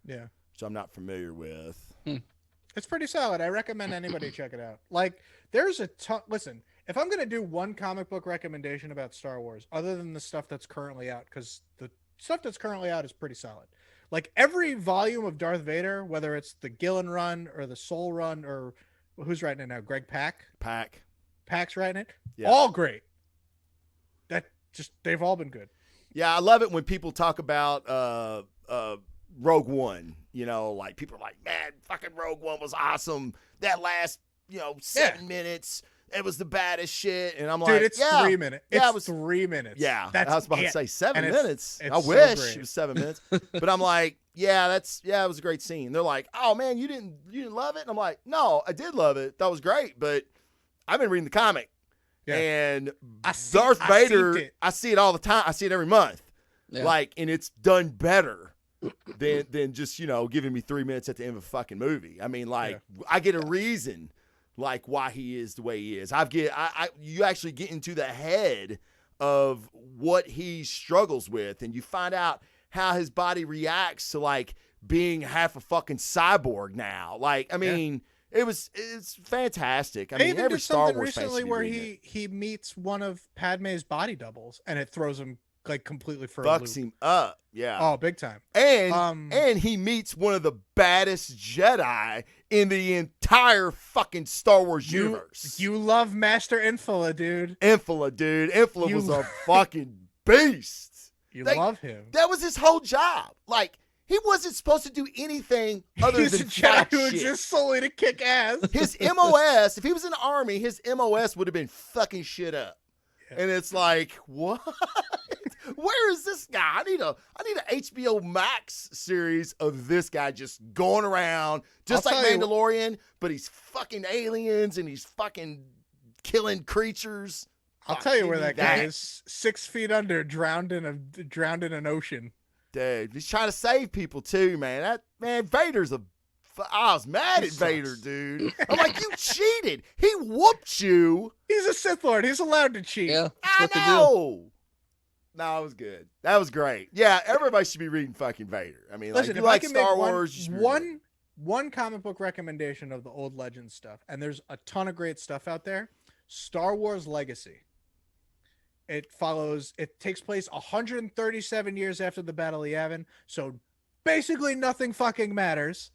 Yeah, which I'm not familiar with. It's pretty solid. I recommend anybody check it out. Like, there's a ton. Listen, if I'm gonna do one comic book recommendation about Star Wars, other than the stuff that's currently out, because the stuff that's currently out is pretty solid. Like every volume of Darth Vader, whether it's the Gillen run or the Soul run, or who's writing it now? Greg Pak. Pak's writing it. Yeah. All great. They've all been good. Yeah, I love it when people talk about Rogue One. Like people are like, man, fucking Rogue One was awesome. That last 7 minutes, it was the baddest shit. And I'm Dude, like, it's yeah, 3 minutes. yeah, It's 3 minutes. yeah. That's I was about to it. say 7 And minutes. it's I so wish great. it was 7 minutes, but I'm like, it was a great scene. They're like, oh man, you didn't love it? And I'm like, no, I did love it. That was great, but I've been reading the comic, and Darth Vader, I see it all the time. I see it every month, like, and it's done better than just giving me 3 minutes at the end of a fucking movie. I mean, like, I get a reason, like, why he is the way he is. You actually get into the head of what he struggles with, and you find out how his body reacts to, like, being half a fucking cyborg now. Like, I mean, it's fantastic. I mean, even every did Star something Wars recently fan where should he meets one of Padme's body doubles, and it throws him like completely for a fucks loop. him up. Yeah. Oh, big time. And he meets one of the baddest Jedi in the entire fucking Star Wars universe. You love Master Infala, dude. Infala was a fucking beast. You love him. That was his whole job. Like, he wasn't supposed to do anything other He's than a Jedi fight who shit. exists solely to kick ass. His MOS, if he was in the army, his MOS would have been fucking shit up. Yeah. And it's like, what? Where is this guy? I need an HBO Max series of this guy just going around, just like Mandalorian, but he's fucking aliens and he's fucking killing creatures. I'll tell you where that guy is. 6 feet under, drowned in an ocean. Dude, he's trying to save people too, man. Vader's I was mad at Vader, dude. I'm like, you cheated. He whooped you. He's a Sith Lord. He's allowed to cheat. Yeah, I know. No, it was good. That was great. Yeah, everybody should be reading fucking Vader. I mean, listen, like, if you like Star Wars, one comic book recommendation of the old Legends stuff, and there's a ton of great stuff out there. Star Wars Legacy. It takes place 137 years after the Battle of Yavin, so basically nothing fucking matters.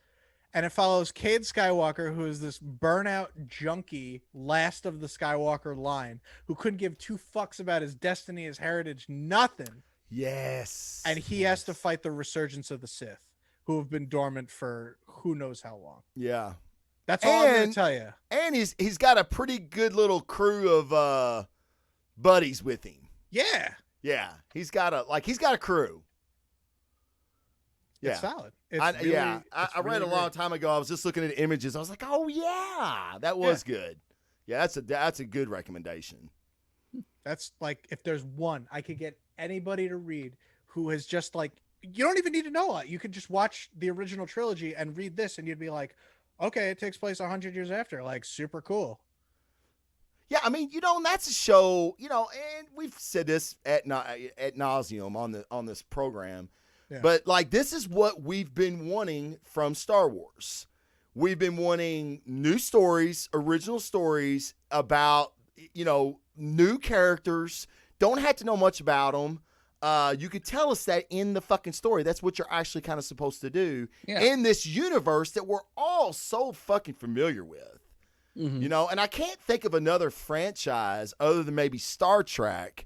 And it follows Cade Skywalker, who is this burnout junkie, last of the Skywalker line, who couldn't give two fucks about his destiny, his heritage, nothing. Yes. And he has to fight the resurgence of the Sith, who have been dormant for who knows how long. Yeah. That's all I'm going to tell you. And he's got a pretty good little crew of buddies with him. Yeah. Yeah. He's got a crew. Yeah. It's solid. I read a long time ago. I was just looking at images. I was like, oh yeah, that was good. Yeah, that's a good recommendation. That's like, if there's one I could get anybody to read who has just like, you don't even need to know a lot. You could just watch the original trilogy and read this, and you'd be like, okay, it takes place 100 years after. Like, super cool. Yeah, I mean, and that's a show, and we've said this at nauseum on this program. Yeah. But, like, this is what we've been wanting from Star Wars. We've been wanting new stories, original stories about, new characters. Don't have to know much about them. You could tell us that in the fucking story. That's what you're actually kind of supposed to do in this universe that we're all so fucking familiar with. Mm-hmm. And I can't think of another franchise other than maybe Star Trek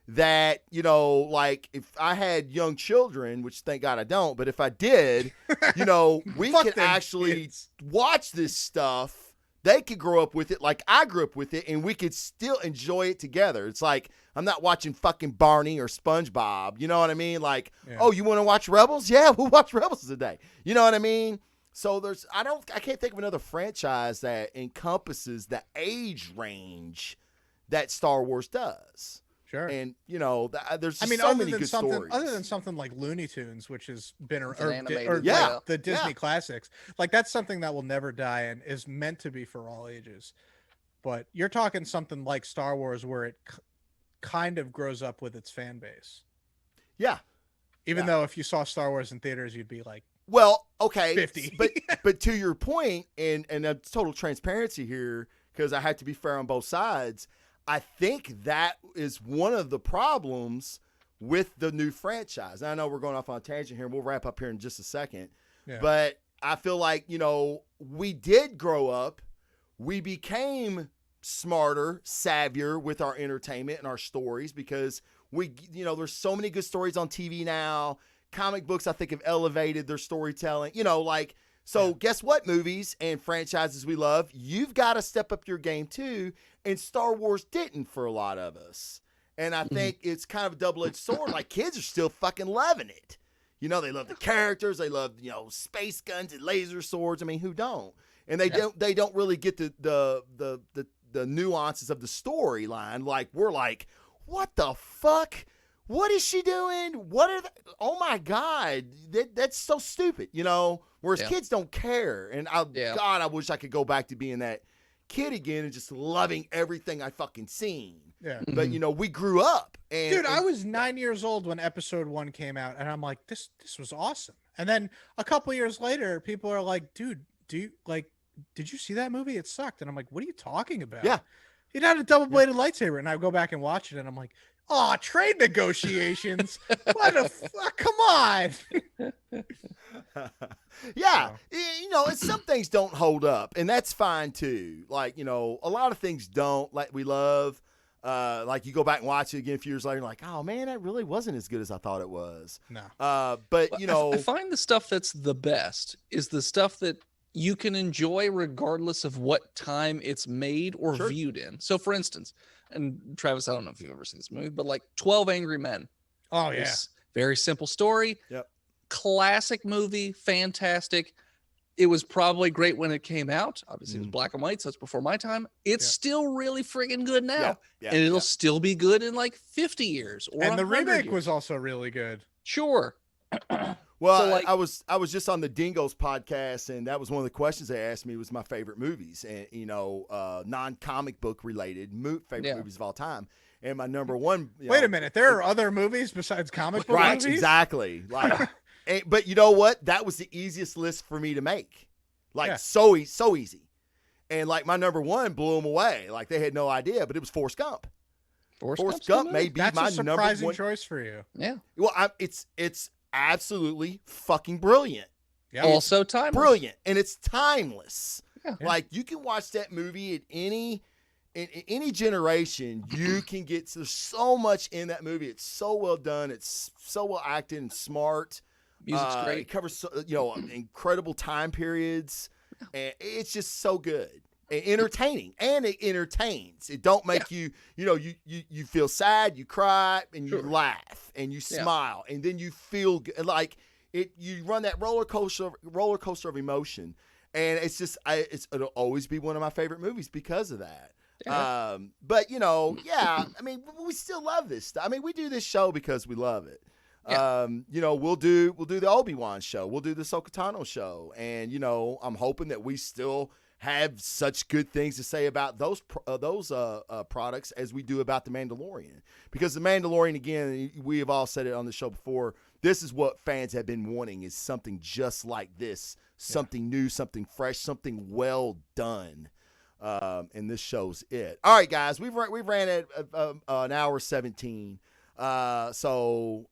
that, like, if I had young children, which thank God I don't, but if I did, we could actually watch this stuff. They could grow up with it like I grew up with it, and we could still enjoy it together. It's like, I'm not watching fucking Barney or SpongeBob. You know what I mean? Like, oh, you want to watch Rebels? Yeah, we'll watch Rebels today. You know what I mean? So I can't think of another franchise that encompasses the age range that Star Wars does. Sure. And, there's just so many good stories. Other than something like Looney Tunes, which has been the Disney classics, like, that's something that will never die and is meant to be for all ages. But you're talking something like Star Wars where it kind of grows up with its fan base. Yeah. Even though if you saw Star Wars in theaters, you'd be like, well, okay, 50. but to your point, and total transparency here, because I had to be fair on both sides, I think that is one of the problems with the new franchise. And I know we're going off on a tangent here, and we'll wrap up here in just a second. Yeah. But I feel like, we did grow up. We became smarter, savvier with our entertainment and our stories because there's so many good stories on TV now. Comic books, I think, have elevated their storytelling. So Yeah. guess what, movies and franchises we love, you've got to step up your game too. And Star Wars didn't for a lot of us. And I think it's kind of a double-edged sword. Like, kids are still fucking loving it. You know, they love the characters. They love, you know, space guns and laser swords. I mean, who don't? And they don't really get the nuances of the storyline. Like, we're like, what the fuck? What is she doing? What are they? Oh my God. That's so stupid, you know? Whereas kids don't care. And God, I wish I could go back to being that kid again and just loving everything I fucking seen. Yeah. But you know, we grew up. And Dude, I was 9 years old when episode 1 came out, and I'm like, this was awesome. And then a couple years later, people are like, dude, did you see that movie? It sucked. And I'm like, what are you talking about? Yeah. It had a double-bladed lightsaber, and I go back and watch it, and I'm like, oh, trade negotiations. What the fuck? Come on. Yeah, you know, some things don't hold up, and that's fine too. Like, you know, a lot of things don't. Like, we love, like, you go back and watch it again a few years later, and like, oh man, that really wasn't as good as I thought it was. No. But you know, I find the stuff that's the best is the stuff that you can enjoy regardless of what time it's made or viewed in. So, for instance, and Travis, I don't know if you've ever seen this movie, but like 12 Angry Men. Oh yeah. Very simple story. Yep. Classic movie, fantastic. It was probably great when it came out. Obviously, it was black and white, so it's before my time. It's still really friggin' good now. And it'll still be good in like 50 years. Or And the 100 remake years. was also really good. Sure. well, So, like- I was just on the Dingoes podcast, and that was one of the questions they asked me was my favorite movies, and you know, non-comic book related favorite movies of all time. And my number one. Wait a minute, there are other movies besides comic book right, movies? exactly. Like, but you know what? That was the easiest list for me to make. Like, so easy. And like, my number one blew them away. Like, they had no idea, but it was Forrest Gump. Forrest Gump may be That's my a surprising number one choice for you. Yeah. Well, it's absolutely fucking brilliant. Yeah. Also timeless. Brilliant, and it's timeless. Yeah. Like, you can watch that movie at any generation. You can get so much in that movie. It's so well done. It's so well acted and smart. Music's great. It covers, you know, incredible time periods, and it's just so good and entertaining. And it entertains. It don't make you know, you feel sad, you cry, and you laugh, and you smile, and then you feel good. Like, you run that roller coaster of emotion, and it's just it'll always be one of my favorite movies because of that. Yeah. But you know, I mean, we still love this stuff. I mean, we do this show because we love it. Yeah. You know, we'll do the Obi-Wan show, we'll do the Ahsoka show, and you know, I'm hoping that we still have such good things to say about those products as we do about the Mandalorian, because the Mandalorian, again, we have all said it on the show before, this is what fans have been wanting, is something just like this, something new, something fresh, something well done. And this show's it. All right, guys, we've ran at an hour 17. So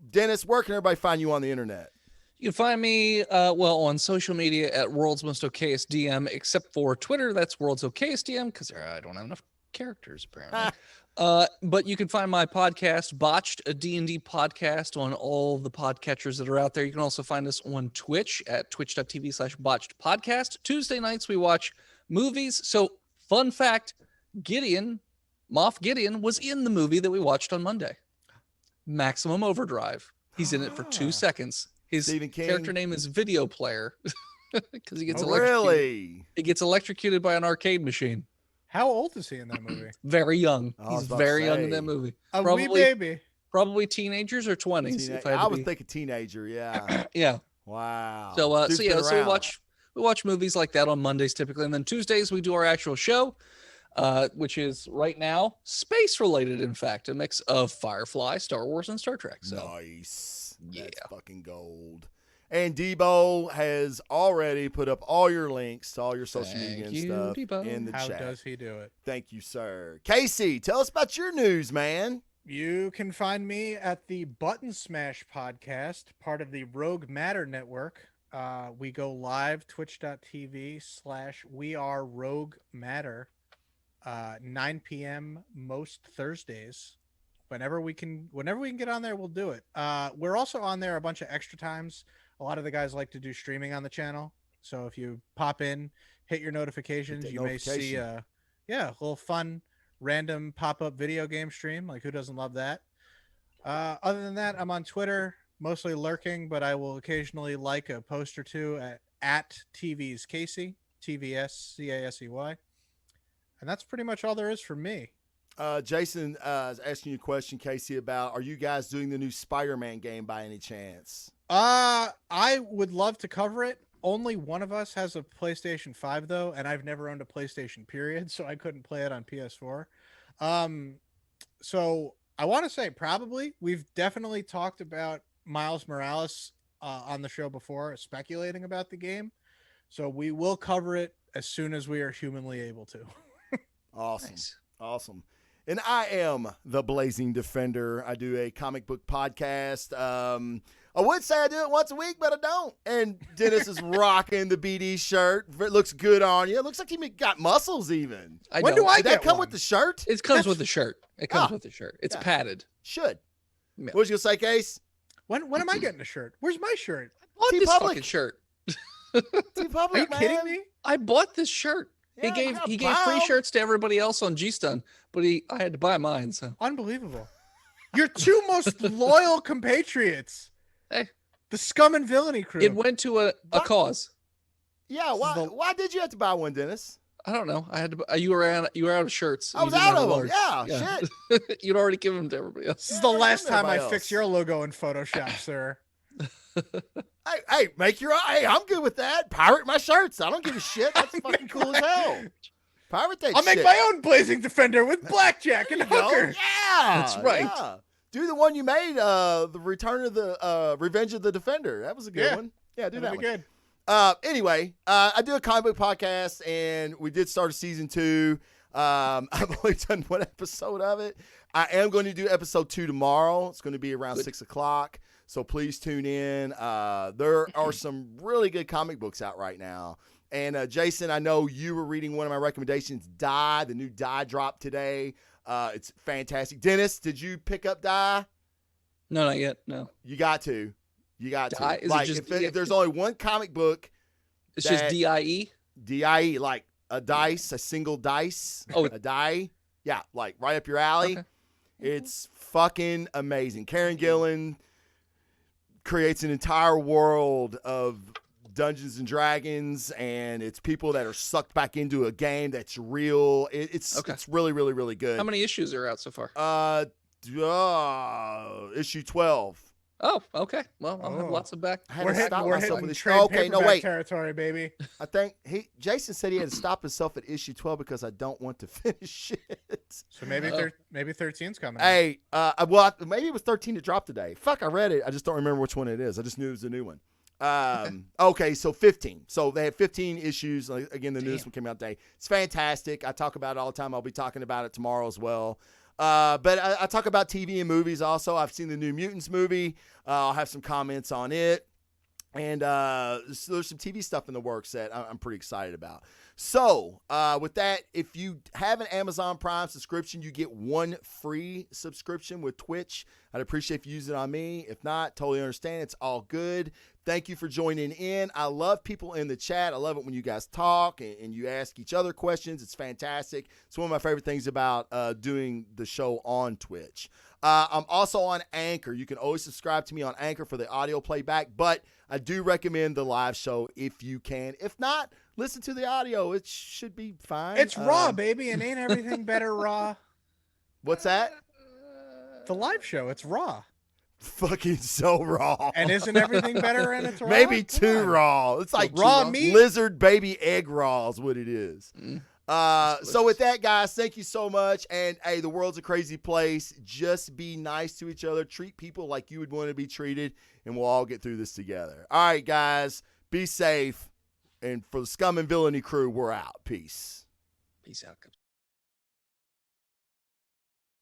Dennis, where can everybody find you on the internet? You can find me, on social media at World's Most Okayest DM, except for Twitter. That's World's Okayest DM, because I don't have enough characters, apparently. But you can find my podcast, Botched, a D&D podcast, on all the podcatchers that are out there. You can also find us on Twitch at twitch.tv/botchedpodcast. Tuesday nights, we watch movies. So, fun fact, Moff Gideon was in the movie that we watched on Monday, Maximum Overdrive. He's in it for 2 seconds. His Stephen King. character name is Video Player because he gets Really? He gets electrocuted by an arcade machine. How old is he in that movie? Very young. I was He's about to very young in say. that movie. A wee baby. Probably teenagers or 20s. if I had I to was be. thinking teenager. Yeah. Yeah. Wow. So Dude's been we around. watch movies like that on Mondays typically, and then Tuesdays we do our actual show, which is right now space related. In fact, a mix of Firefly, Star Wars, and Star Trek. So Nice. Yeah. That's fucking gold. And Debo has already put up all your links to all your social media and stuff Debo. in the How chat. does he do it? Thank you, sir. Casey, tell us about your news, man. You can find me at the Button Smash podcast, part of the Rogue Matter Network. We go live, twitch.tv/we are Rogue Matter, 9 p.m. most Thursdays. Whenever we can get on there, we'll do it. We're also on there a bunch of extra times. A lot of the guys like to do streaming on the channel. So if you pop in, hit your notifications, that you may see notification. a little fun random pop-up video game stream. Like, who doesn't love that? Other than that, I'm on Twitter, mostly lurking, but I will occasionally like a post or two at TV's Casey, TVSCASEY. And that's pretty much all there is for me. Jason is asking you a question, Casey, about are you guys doing the new Spider-Man game by any chance? I would love to cover it. Only one of us has a PlayStation 5 though, and I've never owned a PlayStation period, so I couldn't play it on PS4. Um, so I want to say probably we've definitely talked about Miles Morales on the show before, speculating about the game. So we will cover it as soon as we are humanly able to. Awesome. Nice. Awesome. And I am the Blazing Defender. I do a comic book podcast. I would say I do it once a week, but I don't. And Dennis is rocking the BD shirt. It looks good on you. It looks like he got muscles even. When do I Did get that come one? with the shirt? It comes with the shirt. It comes Ah, with the shirt. It's yeah. padded. Should. Yeah. What was you going to say, Case? When am I getting a shirt? Where's my shirt? I bought this T-Public. fucking shirt. Are you kidding me? I bought this shirt. Yeah, he gave free shirts to everybody else on G-Stun, but I had to buy mine. So Unbelievable. Your two most loyal compatriots. Hey. The Scum and Villainy crew. it went to a What? cause. Yeah, why did you have to buy one, Dennis? I don't know. I had to. You were out of shirts. I was You didn't out have a of them. large. Yeah, shit. You'd already given them to everybody else. This is the last time I Everybody fix else. your logo in Photoshop, sir. Hey, make your hey, I'm good with that. Pirate my shirts. I don't give a shit. That's fucking cool as hell. Pirate that I'll shit. make my own Blazing Defender with Blackjack and There you go. Hooker. Yeah. That's right. yeah. Do the one you made, the Return of the Revenge of the Defender. That was a good Yeah. one. Yeah, do That'll that be one. good. Anyway, I do a comic book podcast, and we did start a season 2. I've only done one episode of it. I am going to do episode 2 tomorrow. It's going to be around 6 o'clock. So please tune in. There are some really good comic books out right now. And Jason, I know you were reading one of my recommendations, Die. The new Die dropped today. It's fantastic. Dennis, did you pick up Die? No, not yet. No, You got to. You got Die? to. Is it Like, just if there's only one comic book, it's just That- DIE. DIE, like a dice, a single dice, Oh. a die. Yeah, like right up your alley. Okay. It's fucking amazing. Karen Gillan creates an entire world of Dungeons and Dragons, and it's people that are sucked back into a game that's real. It's really, really, really good. How many issues are out so far? Issue 12. Oh, okay. Well, I'll have Oh. lots of back. I had We're to hitting, stop we're myself hitting with this. trade Okay, no, paperback wait. territory, baby. I think Jason said he had to stop himself at issue 12 because I don't want to finish it. So maybe Oh. maybe 13's coming. Hey, maybe it was 13 to drop today. Fuck, I read it. I just don't remember which one it is. I just knew it was a new one. Okay, so 15. So they have 15 issues. Like, again, the newest one came out today. It's fantastic. I talk about it all the time. I'll be talking about it tomorrow as well. But I talk about TV and movies also. I've seen the New Mutants movie. I'll have some comments on it. And so there's some TV stuff in the works that I'm pretty excited about. So with that, if you have an Amazon Prime subscription, you get one free subscription with Twitch. I'd appreciate if you use it on me. If not, totally understand. It's all good. Thank you for joining in. I love people in the chat. I love it when you guys talk and you ask each other questions. It's fantastic. It's one of my favorite things about doing the show on Twitch. I'm also on Anchor. You can always subscribe to me on Anchor for the audio playback, but I do recommend the live show if you can. If not, listen to the audio. It should be fine. It's raw, baby, and ain't everything better raw? What's that? The live show, it's raw. Fucking so raw. And isn't everything better and it's raw? Maybe Come too on. raw. It's like raw too meat? lizard baby egg raw is what it is. So with that, guys, thank you so much. And hey, the world's a crazy place. Just be nice to each other. Treat people like you would want to be treated, and we'll all get through this together. All right, guys, be safe. And for the Scum and Villainy crew, we're out. Peace. Peace out.